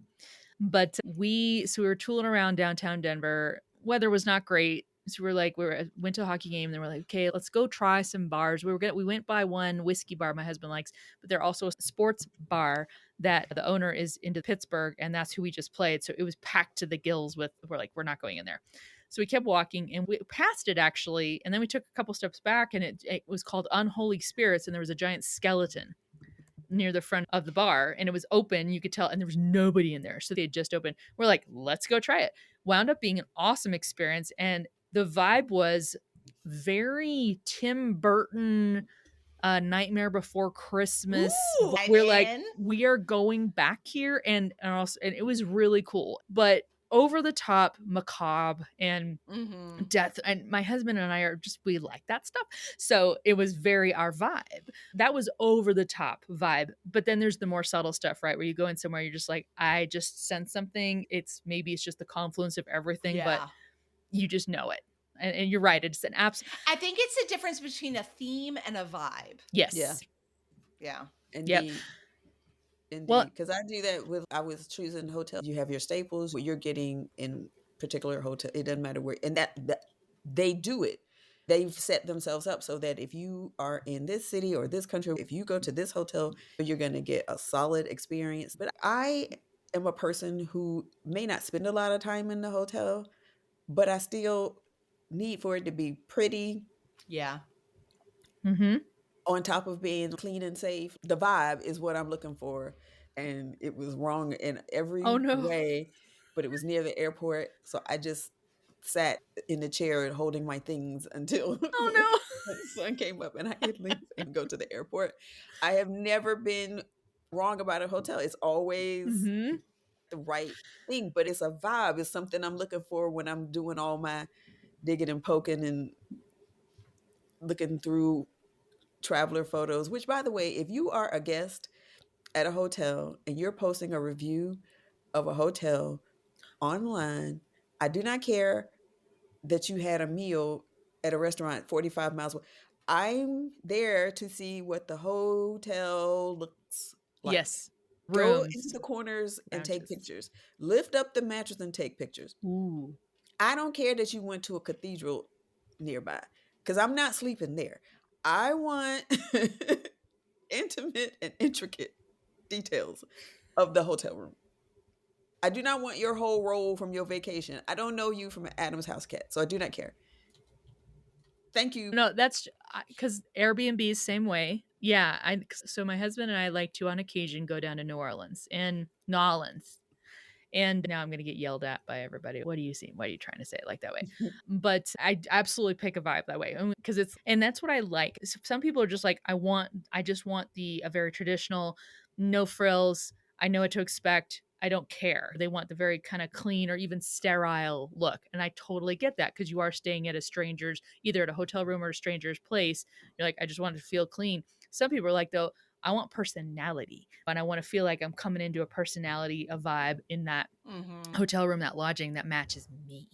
But we were tooling around downtown Denver. Weather was not great. So went to a hockey game and then we're like, okay, let's go try some bars. We went by one whiskey bar my husband likes, but they're also a sports bar that the owner is into Pittsburgh, and that's who we just played. So it was packed to the gills we're not going in there. So we kept walking and we passed it actually. And then we took a couple steps back and it was called Unholy Spirits. And there was a giant skeleton near the front of the bar and it was open. You could tell, and there was nobody in there. So they had just opened. We're like, let's go try it. Wound up being an awesome experience. And the vibe was very Tim Burton, Nightmare Before Christmas. Ooh, We're like, we are going back here. And it was really cool, but over the top, macabre, and death. And my husband and I we like that stuff. So it was very our vibe. That was over the top vibe. But then there's the more subtle stuff, right? Where you go in somewhere, you're just like, I just sense something. Maybe it's just the confluence of everything, but you just know it. And you're right. It's an absolute. I think it's the difference between a theme and a vibe. Yes. Yeah. Yeah. Indeed. Indeed. Because I do that I was choosing hotels. You have your staples, what you're getting in particular hotel. It doesn't matter where. And that they do it. They've set themselves up so that if you are in this city or this country, if you go to this hotel, you're going to get a solid experience. But I am a person who may not spend a lot of time in the hotel, but I still need for it to be pretty. Yeah. Mm-hmm. On top of being clean and safe. The vibe is what I'm looking for. And it was wrong in every way, but it was near the airport. So I just sat in the chair and holding my things until the sun came up and I could leave and go to the airport. I have never been wrong about a hotel. It's always the right thing, but it's a vibe. It's something I'm looking for when I'm doing all my digging and poking and looking through traveler photos, which by the way, if you are a guest at a hotel and you're posting a review of a hotel online, I do not care that you had a meal at a restaurant 45 miles away. I'm there to see what the hotel looks like. Yes. Go into the corners and take pictures. Lift up the mattress and take pictures. Ooh. I don't care that you went to a cathedral nearby because I'm not sleeping there. I want intimate and intricate details of the hotel room. I do not want your whole roll from your vacation. I don't know you from Adam's house cat, so I do not care. Thank you. No, that's because Airbnb is same way. Yeah, so my husband and I like to on occasion go down to New Orleans and Nolans. And now I'm going to get yelled at by everybody. What are you seeing? Why are you trying to say it like that way? But I absolutely pick a vibe that way because and that's what I like. Some people are just like, I just want a very traditional, no frills. I know what to expect. I don't care. They want the very kind of clean or even sterile look. And I totally get that because you are staying at either at a hotel room or a stranger's place. You're like, I just want to feel clean. Some people are like, though, I want personality, and I want to feel like I'm coming into a personality, a vibe in that hotel room, that lodging that matches me.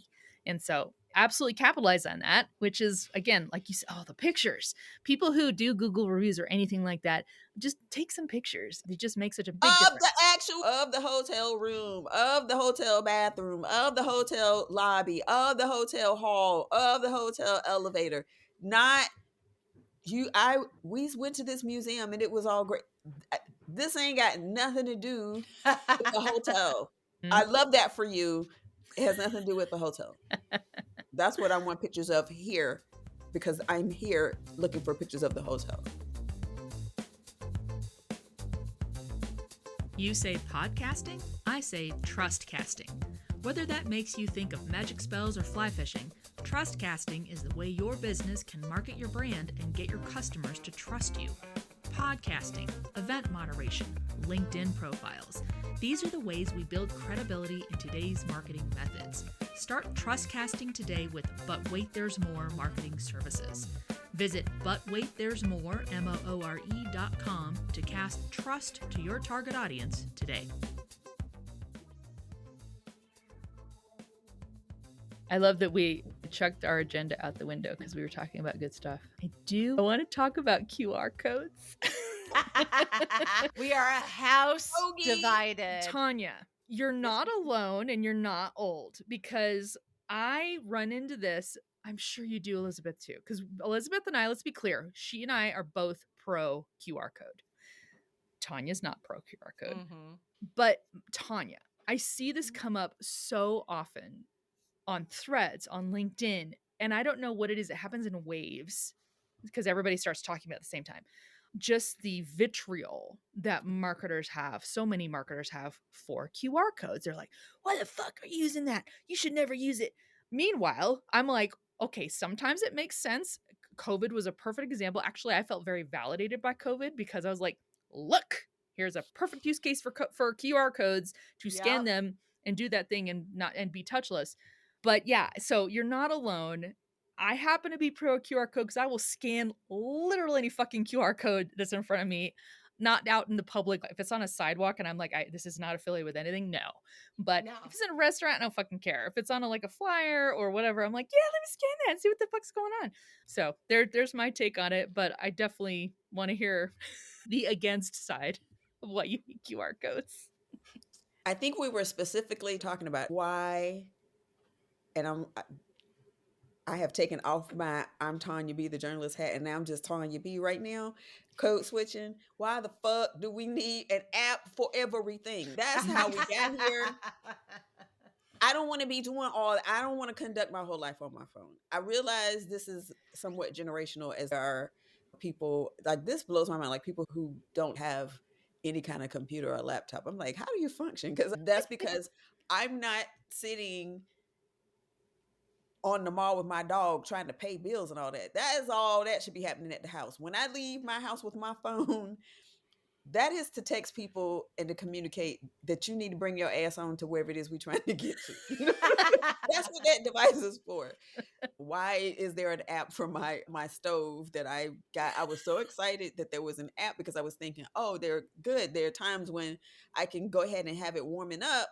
And so absolutely capitalize on that, which is, again, like you said, the pictures. People who do Google reviews or anything like that, just take some pictures. They just make such a big difference. Of the hotel room, of the hotel bathroom, of the hotel lobby, of the hotel hall, of the hotel elevator. Not you. We went to this museum and it was all great. This ain't got nothing to do with the hotel. I love that for you. It has nothing to do with the hotel. That's what I want pictures of here, because I'm here looking for pictures of the hotel. You say podcasting, I say trust casting. Whether that makes you think of magic spells or fly fishing, trust casting is the way your business can market your brand and get your customers to trust you. Podcasting, event moderation, LinkedIn profiles. These are the ways we build credibility in today's marketing methods. Start trust casting today with But Wait There's More marketing services. Visit butwaitthere'smore, MOORE.com to cast trust to your target audience today. I love that we chucked our agenda out the window because we were talking about good stuff. I want to talk about QR codes. We are a house divided. Tanya, you're not alone and you're not old, because I run into this. I'm sure you do, Elizabeth, too. Because Elizabeth and I, let's be clear, she and I are both pro QR code. Tanya's not pro QR code. But Tanya, I see this come up so often on threads, on LinkedIn, and I don't know what it is. It happens in waves because everybody starts talking about it at the same time. Just the vitriol that marketers have, so many marketers have for QR codes. They're like, why the fuck are you using that? You should never use it. Meanwhile, I'm like, okay, sometimes it makes sense. COVID was a perfect example. Actually, I felt very validated by COVID because I was like, look, here's a perfect use case for QR codes to scan them and do that thing and be touchless. But yeah, so you're not alone. I happen to be pro QR code because I will scan literally any fucking QR code that's in front of me, not out in the public. If it's on a sidewalk and I'm like, this is not affiliated with anything, no. But if it's in a restaurant, I don't fucking care. If it's on a flyer or whatever, I'm like, yeah, let me scan that and see what the fuck's going on. So there's my take on it, but I definitely want to hear the against side of what you think QR codes. I think we were specifically talking about why, and I have taken off my I'm Tanya B, the journalist hat, and now I'm just Tanya B right now. Code switching. Why the fuck do we need an app for everything? That's how we got here. I don't want to be doing I don't want to conduct my whole life on my phone. I realize this is somewhat generational, as there are people, like, this blows my mind, like people who don't have any kind of computer or laptop. I'm like, how do you function? That's because I'm not sitting on the mall with my dog trying to pay bills and all that. That is all that should be happening at the house. When I leave my house with my phone, that is to text people and to communicate that you need to bring your ass on to wherever it is we're trying to get to. That's what that device is for. Why is there an app for my stove that I got? I was so excited that there was an app because I was thinking, oh, they're good. There are times when I can go ahead and have it warming up.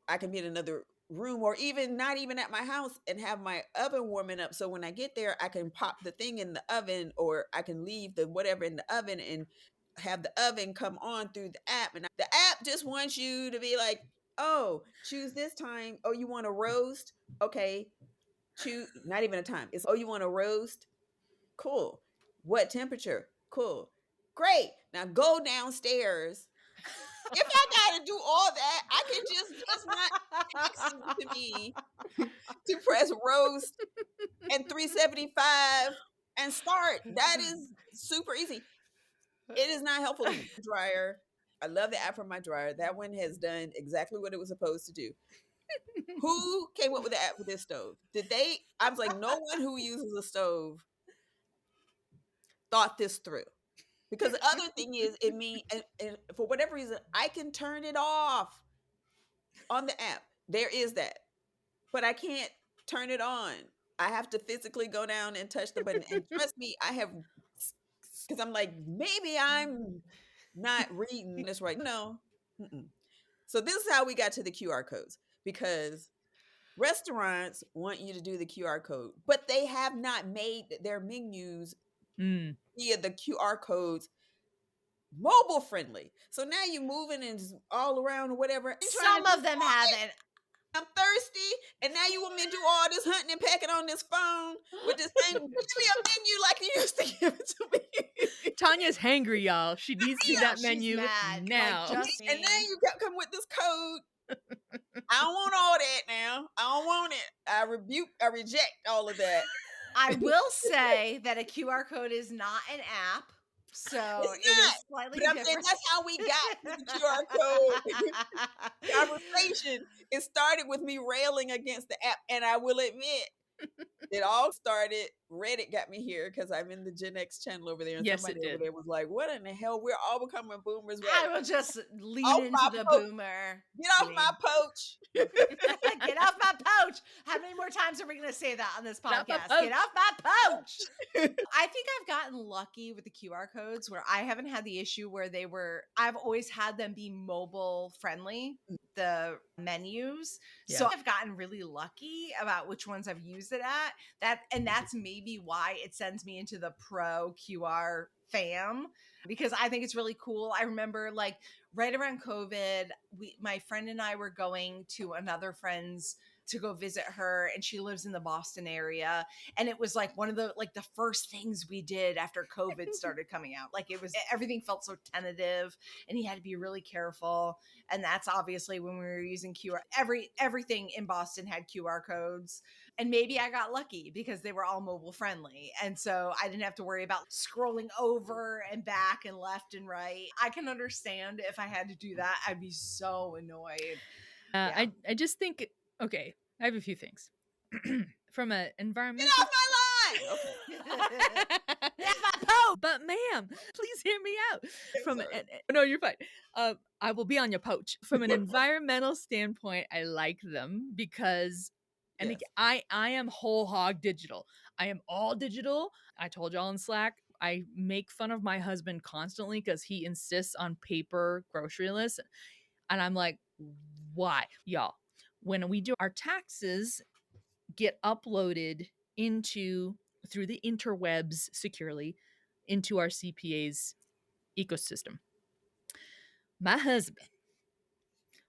I can be in another room, or even not even at my house, and have my oven warming up. So when I get there, I can pop the thing in the oven, or I can leave the whatever in the oven and have the oven come on through the app. And the app just wants you to be like, oh, choose this time. Oh, you want to roast? Okay. Choose, not even a time. It's, oh, you want to roast? Cool. What temperature? Cool. Great. Now go downstairs. If I gotta do all that, I can just not texting to me to press roast and 375 and start. That is super easy. It is not helpful to me. Dryer. I love the app for my dryer. That one has done exactly what it was supposed to do. Who came up with the app for this stove? Did they? I was like, no one who uses a stove thought this through. Because the other thing is, it means, and for whatever reason, I can turn it off on the app. There is that. But I can't turn it on. I have to physically go down and touch the button. And trust me, I have because I'm like, maybe I'm not reading this right. No. Mm-mm. So this is how we got to the QR codes, because restaurants want you to do the QR code, but they have not made their menus via the QR codes mobile friendly. So now you're moving and just all around or whatever. Some of them haven't. I'm thirsty, and now you want me to do all this hunting and packing on this phone with this thing. Give me a menu like you used to give it to me. Tanya's hangry, y'all. She needs to see that She's menu mad. now. Like, just And now you got come with this code. I don't want all that now. I don't want it. I reject all of that. I will say that a QR code is not an app. So It's it not. is slightly But I'm saying different. that's how we got to the QR code conversation. It started with me railing against the app, and I will admit, it all started. Reddit got me here because I'm in the Gen X channel over there, and Yes, somebody it over did. there was like, "What in the hell? We're all becoming boomers." I will just lean Off into my the poach. boomer. Get off my poach. Get off my poach. How many more times are we going to say that on this Get off my podcast? poach. Get off my poach. I think I've gotten lucky with the QR codes where I haven't had the issue where I've always had them be mobile friendly, the menus. Yeah. So I've gotten really lucky about which ones I've used it at. That's maybe why it sends me into the pro QR fam, because I think it's really cool. I remember like right around COVID, my friend and I were going to another friend's to go visit her, and she lives in the Boston area. And it was like one of the first things we did after COVID started coming out. Like everything felt so tentative, and he had to be really careful. And that's obviously when we were using QR. Everything in Boston had QR codes. And maybe I got lucky because they were all mobile friendly. And so I didn't have to worry about scrolling over and back and left and right. I can understand if I had to do that, I'd be so annoyed. Yeah. I just think, okay, I have a few things. From an environmental... Get off my line! Okay. But ma'am, please hear me out. No, you're fine. I will be on your poach. From an environmental standpoint, I like them because... And Yes. I am whole hog digital. I am all digital. I told y'all in Slack, I make fun of my husband constantly because he insists on paper grocery lists. And I'm like, why? Y'all, when we do our taxes get uploaded through the interwebs securely into our CPA's ecosystem, my husband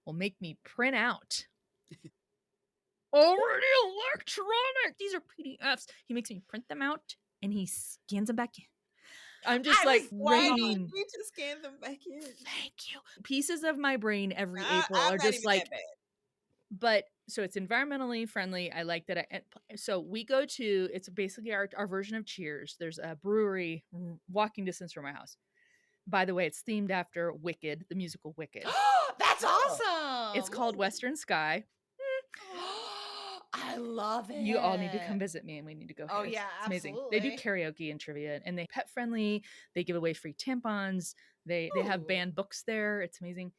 will make me print out already electronic. These are PDFs. He makes me print them out and he scans them back in. I'm just Why do you raining. need to scan them back in? Thank you. Pieces of my brain every April I'm are not just even like, that bad. but so it's environmentally friendly. I like that. So we go to, it's basically our version of Cheers. There's a brewery walking distance from my house. By the way, it's themed after Wicked, the musical Wicked. That's awesome. It's called Western Sky. I love it. You all need to come visit me and we need to go here. Oh, yeah, it's amazing. absolutely. They do karaoke and trivia and they pet friendly. They give away free tampons. They have banned books there. It's amazing.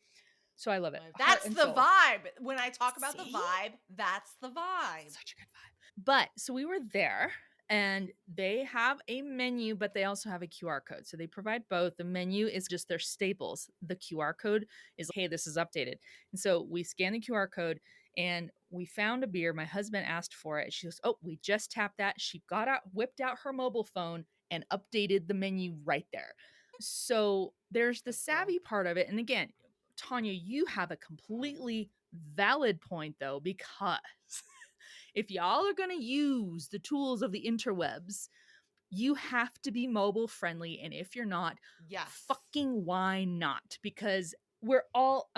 So I love it. That's the vibe. When I talk about the vibe, that's the vibe. Such a good vibe. But so we were there and they have a menu, but they also have a QR code. So they provide both. The menu is just their staples. The QR code is, hey, this is updated. And so we scan the QR code and we found a beer. My husband asked for it. She goes, oh, we just tapped that. She whipped out her mobile phone and updated the menu right there. So there's the savvy part of it. And again, Tanya, you have a completely valid point though, because if y'all are going to use the tools of the interwebs, you have to be mobile friendly. And if you're not, fucking why not? Because we're all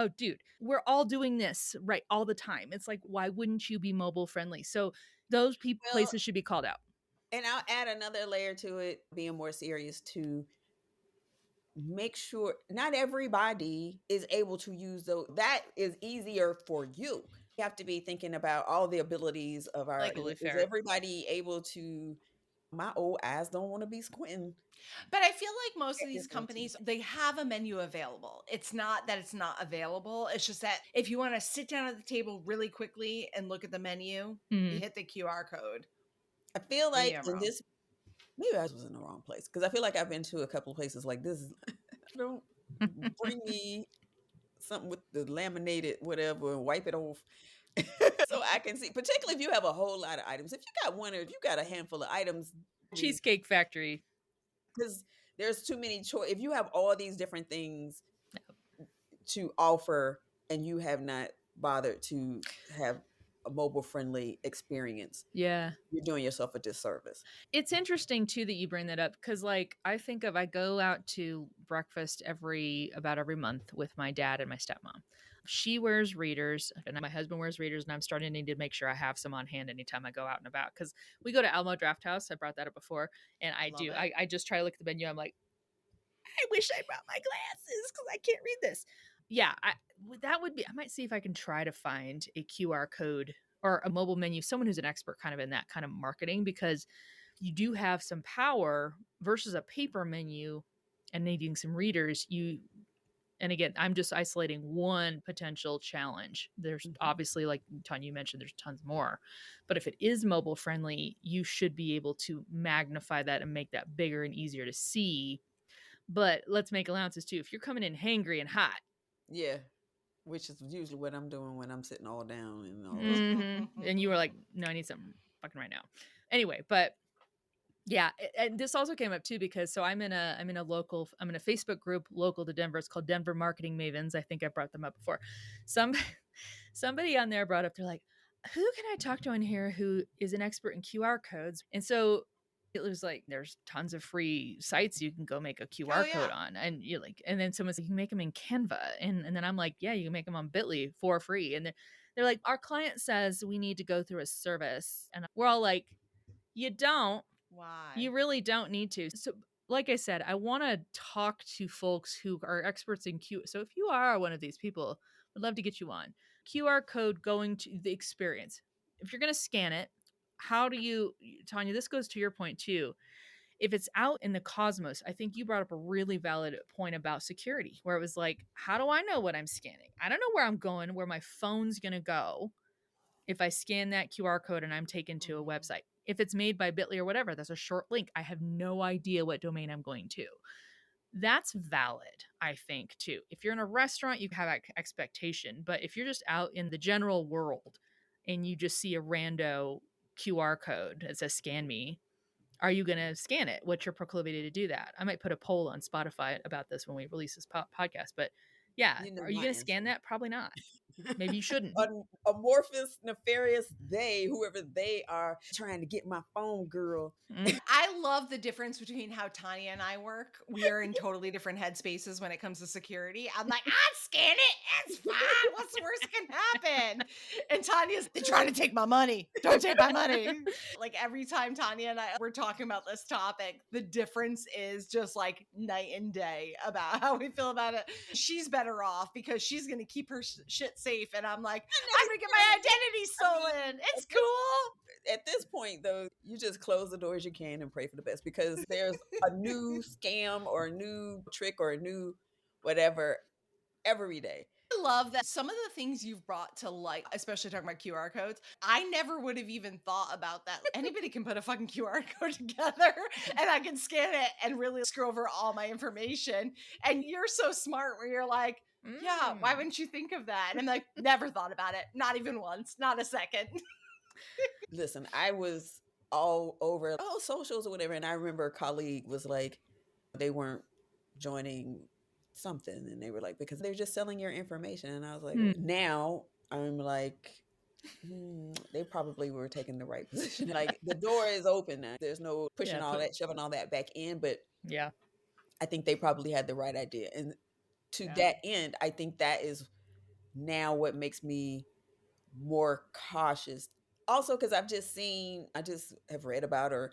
doing this right all the time. It's like, why wouldn't you be mobile friendly? So those places should be called out. And I'll add another layer to it, being more serious, to make sure not everybody is able to use those. That is easier for you. You have to be thinking about all the abilities of our, is everybody able to, my old eyes don't want to be squinting. But I feel like most of these companies, they have a menu available. It's not that it's not available. It's just that if you want to sit down at the table really quickly and look at the menu, you hit the QR code. I feel like in this maybe I was in the wrong place because I feel like I've been to a couple of places like this. Don't bring me something with the laminated whatever and wipe it off so I can see. Particularly if you have a whole lot of items. If you got one or if you got a handful of items, Cheesecake Factory. because there's too many choice. If you have all these different things to offer and you have not bothered to have a mobile friendly experience, Yeah. you're doing yourself a disservice. It's interesting too that you bring that up because, like, I go out to breakfast about every month with my dad and my stepmom. She wears readers, and my husband wears readers, and I'm starting to need to make sure I have some on hand anytime I go out and about because we go to Alamo Draft House. I brought that up before, and I Love do. it. I just try to look at the menu. I'm like, I wish I brought my glasses because I can't read this. Yeah, that would be. I might see if I can try to find a QR code or a mobile menu, someone who's an expert kind of in that kind of marketing, because you do have some power versus a paper menu and needing some readers. And again, I'm just isolating one potential challenge. There's obviously, like Tanya, you mentioned, there's tons more. But if it is mobile friendly, you should be able to magnify that and make that bigger and easier to see. But let's make allowances too. If you're coming in hangry and hot, Yeah, which is usually what I'm doing when I'm sitting all down and all this. and you were like, no, I need something fucking right now. Anyway, but yeah, and this also came up too because I'm in a Facebook group local to Denver. It's called Denver Marketing Mavens. I think I brought them up before. Some Somebody on there brought up, they're like, who can I talk to on here who is an expert in QR codes? And so it was like, there's tons of free sites you can go make a QR code on. And you're like, and then someone's like, you can make them in Canva. And then I'm like, yeah, you can make them on Bitly for free. And they're like, our client says we need to go through a service. And we're all like, you don't. Why? You really don't need to. So, like I said, I want to talk to folks who are experts in Q. So, if you are one of these people, I'd love to get you on. QR code going to the experience. If you're going to scan it, how do you, Tanya, this goes to your point too. If it's out in the cosmos, I think you brought up a really valid point about security, where it was like, how do I know what I'm scanning? I don't know where I'm going, where my phone's going to go if I scan that QR code and I'm taken to a website. If it's made by Bitly or whatever, that's a short link. I have no idea what domain I'm going to. That's valid, I think, too. If you're in a restaurant, you have expectation. But if you're just out in the general world and you just see a rando QR code that says scan me, are you going to scan it? What's your proclivity to do that? I might put a poll on Spotify about this when we release this podcast. But yeah, You know are you my going to scan answer. that? Probably not. Maybe you shouldn't. Amorphous, nefarious, whoever they are, trying to get my phone, girl. I love the difference between how Tanya and I work. We are in totally different headspaces when it comes to security. I'm like, I'd scan it. It's fine. What's the worst that can happen? And Tanya's, they're trying to take my money. Don't take my money. Like every time Tanya and I were talking about this topic, the difference is just like night and day about how we feel about it. She's better off because she's going to keep her shit safe. And I'm like, I'm going to get my identity stolen. It's cool. At this point, though, you just close the door as you can and pray for the best because there's a new scam or a new trick or a new whatever every day. I love that some of the things you've brought to light, especially talking about QR codes, I never would have even thought about that. Anybody can put a fucking QR code together and I can scan it and really screw over all my information. And you're so smart where you're like, yeah, why wouldn't you think of that? And I'm like, never thought about it. Not even once, not a second. Listen, I was all over socials or whatever, and I remember a colleague was like, they weren't joining something, and they were like, because they're just selling your information, and I was like, now I'm like, they probably were taking the right position. Like the door is open now. There's no pushing all that, shoving all that back in, but Yeah. I think they probably had the right idea, and to that end, I think that is now what makes me more cautious. Also, because I just have read about or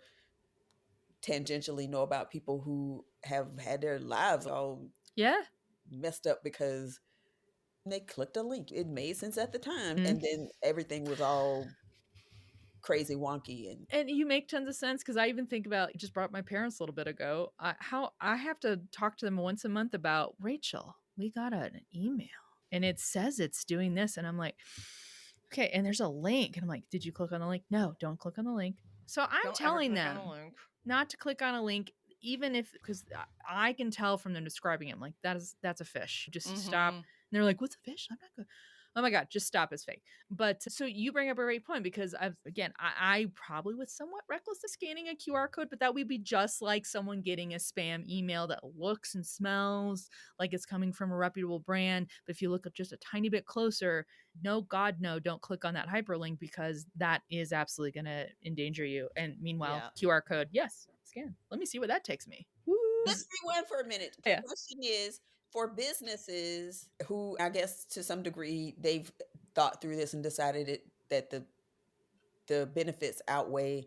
tangentially know about people who have had their lives all messed up because they clicked a link. It made sense at the time, and then everything was all crazy wonky. And you make tons of sense because I even think about, just brought my parents a little bit ago, how I have to talk to them once a month about, Rachel, we got an email and it says it's doing this. And I'm like, okay. And there's a link. And I'm like, did you click on the link? No, don't click on the link. So I'm Don't ever telling click on them a link. not to click on a link, even if, because I can tell from them describing it, like that's a fish. Just stop. And they're like, "What's a fish?" I'm not good. Oh my god, just stop. It's fake. But so you bring up a great point because I probably was somewhat reckless of scanning a QR code, but that would be just like someone getting a spam email that looks and smells like it's coming from a reputable brand. But if you look up just a tiny bit closer, no, God, no, don't click on that hyperlink because that is absolutely going to endanger you. And meanwhile, Yeah. QR code, yes, scan. Let me see where that takes me. Woo. Let's rewind for a minute. The Yeah. question is for businesses who, I guess, to some degree, they've thought through this and decided that the benefits outweigh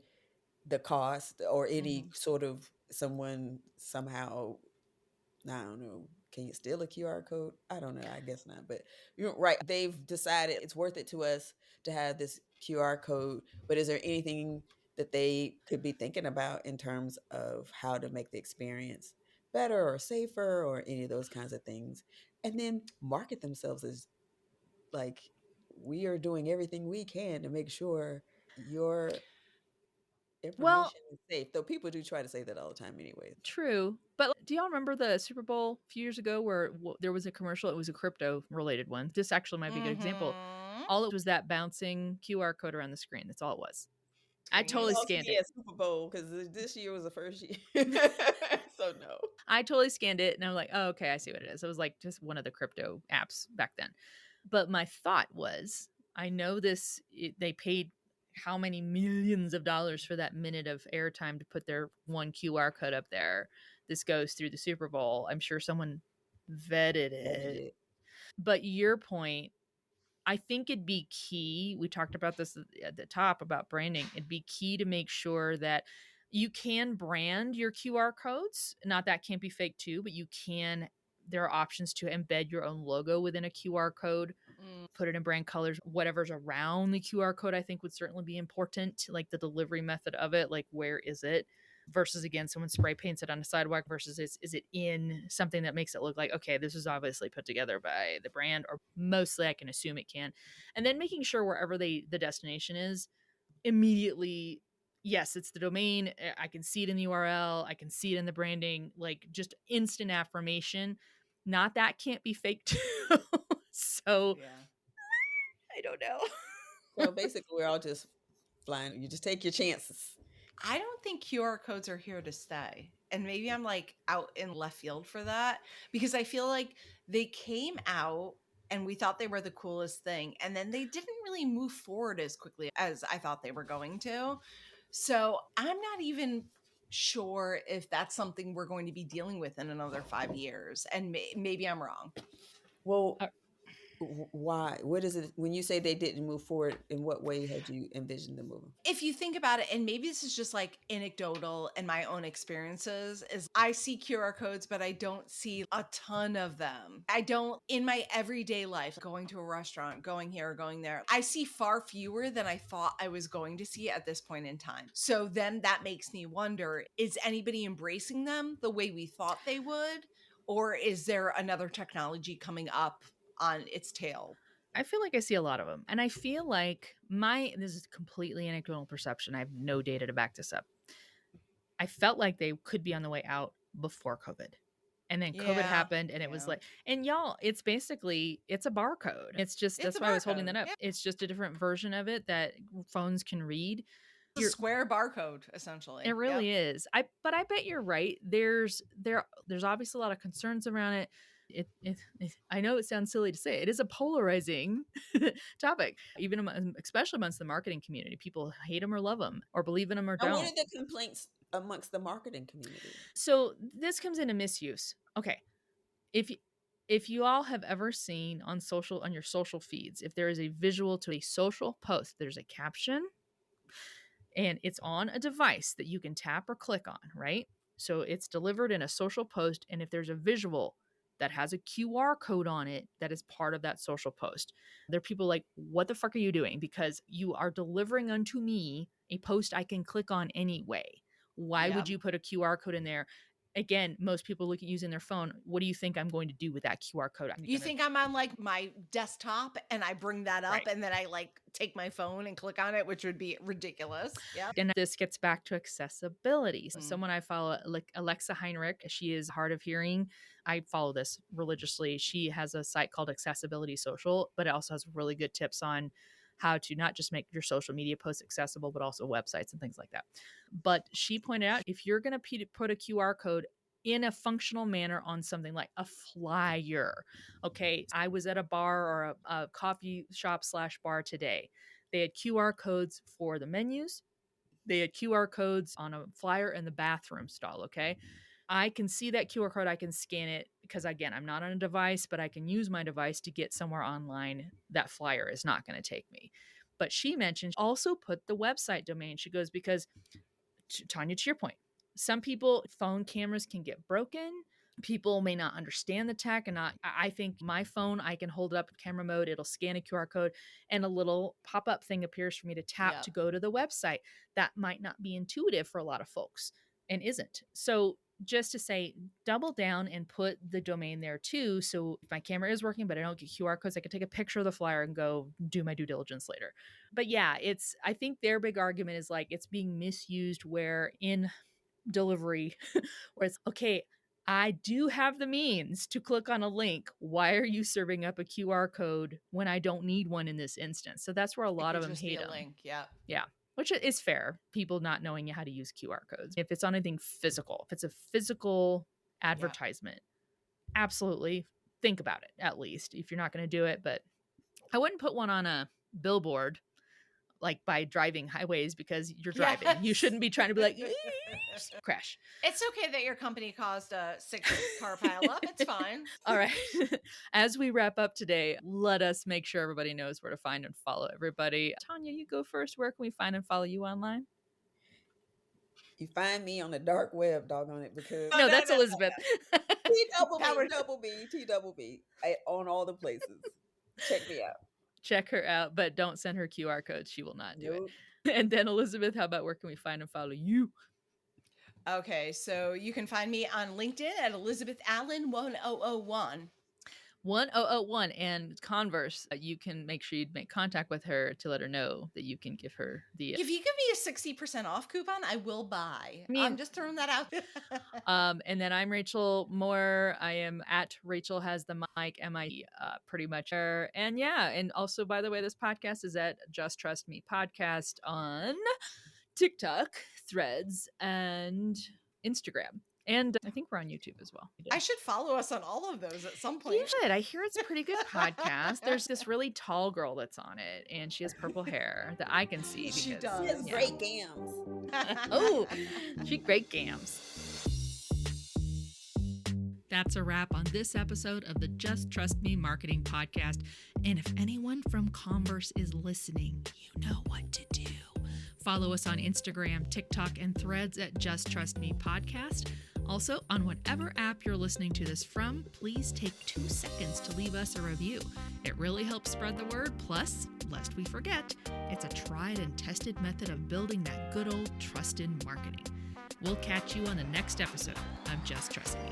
the cost, or any sort of someone somehow, I don't know, can you steal a QR code? I don't know. I guess not. But you're right. They've decided it's worth it to us to have this QR code. But is there anything that they could be thinking about in terms of how to make the experience better or safer or any of those kinds of things? And then market themselves as like, we are doing everything we can to make sure your Well, information is safe. Though people do try to say that all the time anyways. true. But do y'all remember the Super Bowl a few years ago where there was a commercial? It was a crypto related one. This actually might be a good example. All it was that bouncing QR code around the screen. That's all it was. I You totally lost scanned me it. at Super Bowl because this year was the first year. So no. I totally scanned it and I'm like, oh, okay, I see what it is. It was like just one of the crypto apps back then. But my thought was, I know they paid how many millions of dollars for that minute of airtime to put their one QR code up there. This goes through the Super Bowl. I'm sure someone vetted Vetted it. it. But your point, I think it'd be key. We talked about this at the top about branding. It'd be key to make sure that you can brand your QR codes. Not that can't be fake too, but there are options to embed your own logo within a QR code, put it in brand colors, whatever's around the QR code, I think would certainly be important. Like the delivery method of it, like where is it? Versus again, someone spray paints it on a sidewalk versus is it in something that makes it look like, okay, this is obviously put together by the brand, or mostly I can assume it can. And then making sure wherever the destination is, immediately, yes, it's the domain. I can see it in the URL. I can see it in the branding, like just instant affirmation. Not that can't be fake too. So Yeah. I don't know. So basically, we're all just flying. You just take your chances. I don't think QR codes are here to stay. And maybe I'm like out in left field for that because I feel like they came out and we thought they were the coolest thing. And then they didn't really move forward as quickly as I thought they were going to. So I'm not even sure if that's something we're going to be dealing with in another 5 years. And maybe I'm wrong. Well, why? What is it when you say they didn't move forward? In what way had you envisioned them moving? If you think about it, and maybe this is just like anecdotal and my own experiences, is I see QR codes, but I don't see a ton of them. I don't in my everyday life, going to a restaurant, going here, going there. I see far fewer than I thought I was going to see at this point in time. So then that makes me wonder, is anybody embracing them the way we thought they would? Or is there another technology coming up on its tail? I feel like I see a lot of them. And I feel like this is completely anecdotal perception. I have no data to back this up. I felt like they could be on the way out before COVID. And then COVID Yeah. happened and it was Yeah. like, and y'all, it's basically, it's a barcode. It's just, It's that's a why I was holding that barcode. up. Yeah. It's just a different version of it that phones can read. A square barcode, essentially. It really is. But I bet you're right. There's obviously a lot of concerns around it. I know it sounds silly to say. It is a polarizing topic, even especially amongst the marketing community. People hate them or love them, or believe in them or And what don't. are the complaints amongst the marketing community? So this comes into misuse. Okay, if you all have ever seen on your social feeds, if there is a visual to a social post, there's a caption and it's on a device that you can tap or click on, right? So it's delivered in a social post. And if there's a visual that has a QR code on it that is part of that social post, there are people like, what the fuck are you doing? Because you are delivering unto me a post I can click on anyway. Why would you put a QR code in there? again, most people look at using their phone. What do you think I'm going to do with that QR code? You think I'm on like my desktop and I bring that up Right. and then I like take my phone and click on it, which would be ridiculous. Yeah. And this gets back to accessibility. Mm. Someone I follow, like Alexa Heinrich, she is hard of hearing. I follow this religiously. She has a site called Accessibility Social, but it also has really good tips on how to not just make your social media posts accessible, but also websites and things like that. But she pointed out, if you're going to put a QR code in a functional manner on something like a flyer. Okay. I was at a bar or a coffee shop / bar today. They had QR codes for the menus. They had QR codes on a flyer in the bathroom stall. Okay. I can see that QR code. I can scan it because, again, I'm not on a device, but I can use my device to get somewhere online. That flyer is not going to take me. But she mentioned also put the website domain. She goes, because Tanya, to your point, some people, phone cameras can get broken. People may not understand the tech and not. I think my phone, I can hold it up in camera mode. It'll scan a QR code and a little pop-up thing appears for me to tap to go to the website. That might not be intuitive for a lot of folks and isn't. So just to say, double down and put the domain there too. So if my camera is working, but I don't get QR codes, I can take a picture of the flyer and go do my due diligence later. But yeah, I think their big argument is like it's being misused where in delivery, where it's okay, I do have the means to click on a link. Why are you serving up a QR code when I don't need one in this instance? So that's where a lot of them hate them. Link. Yeah. Yeah. Which is fair. People not knowing how to use QR codes. If it's on anything physical, if it's a physical advertisement, absolutely think about it, at least, if you're not going to do it. But I wouldn't put one on a billboard like by driving highways because you're driving. Yes. You shouldn't be trying to be like, crash. It's okay that your company caused a 6-car pileup. It's fine. All right. As we wrap up today, let us make sure everybody knows where to find and follow everybody. Tanya, you go first. Where can we find and follow you online? You find me on the dark web, doggone it, because no, that's Elizabeth. T-double-B, on all the places. Check me out. Check her out, but don't send her QR codes. She will not do it. And then Elizabeth, how about where can we find and follow you? Okay, so you can find me on LinkedIn at Elizabeth Allen 1001. 1001 and Converse. You can make sure you make contact with her to let her know that you can give her the. If you give me a 60% off coupon, I will buy. I'm just throwing that out. And then I'm Rachel Moore. I am at Rachel Has the Mic, MIC, pretty much her. And yeah, and also by the way, this podcast is at Just Trust Me Podcast on TikTok, Threads, and Instagram. And I think we're on YouTube as well. I should follow us on all of those at some point. You should. I hear it's a pretty good podcast. There's this really tall girl that's on it, and she has purple hair that I can see. She does. She has great gams. Oh, she great gams. That's a wrap on this episode of the Just Trust Me Marketing Podcast. And if anyone from Converse is listening, you know what to do. Follow us on Instagram, TikTok, and Threads at Just Trust Me Podcast. Also, on whatever app you're listening to this from, please take 2 seconds to leave us a review. It really helps spread the word. Plus, lest we forget, it's a tried and tested method of building that good old trust in marketing. We'll catch you on the next episode of Just Trust Me.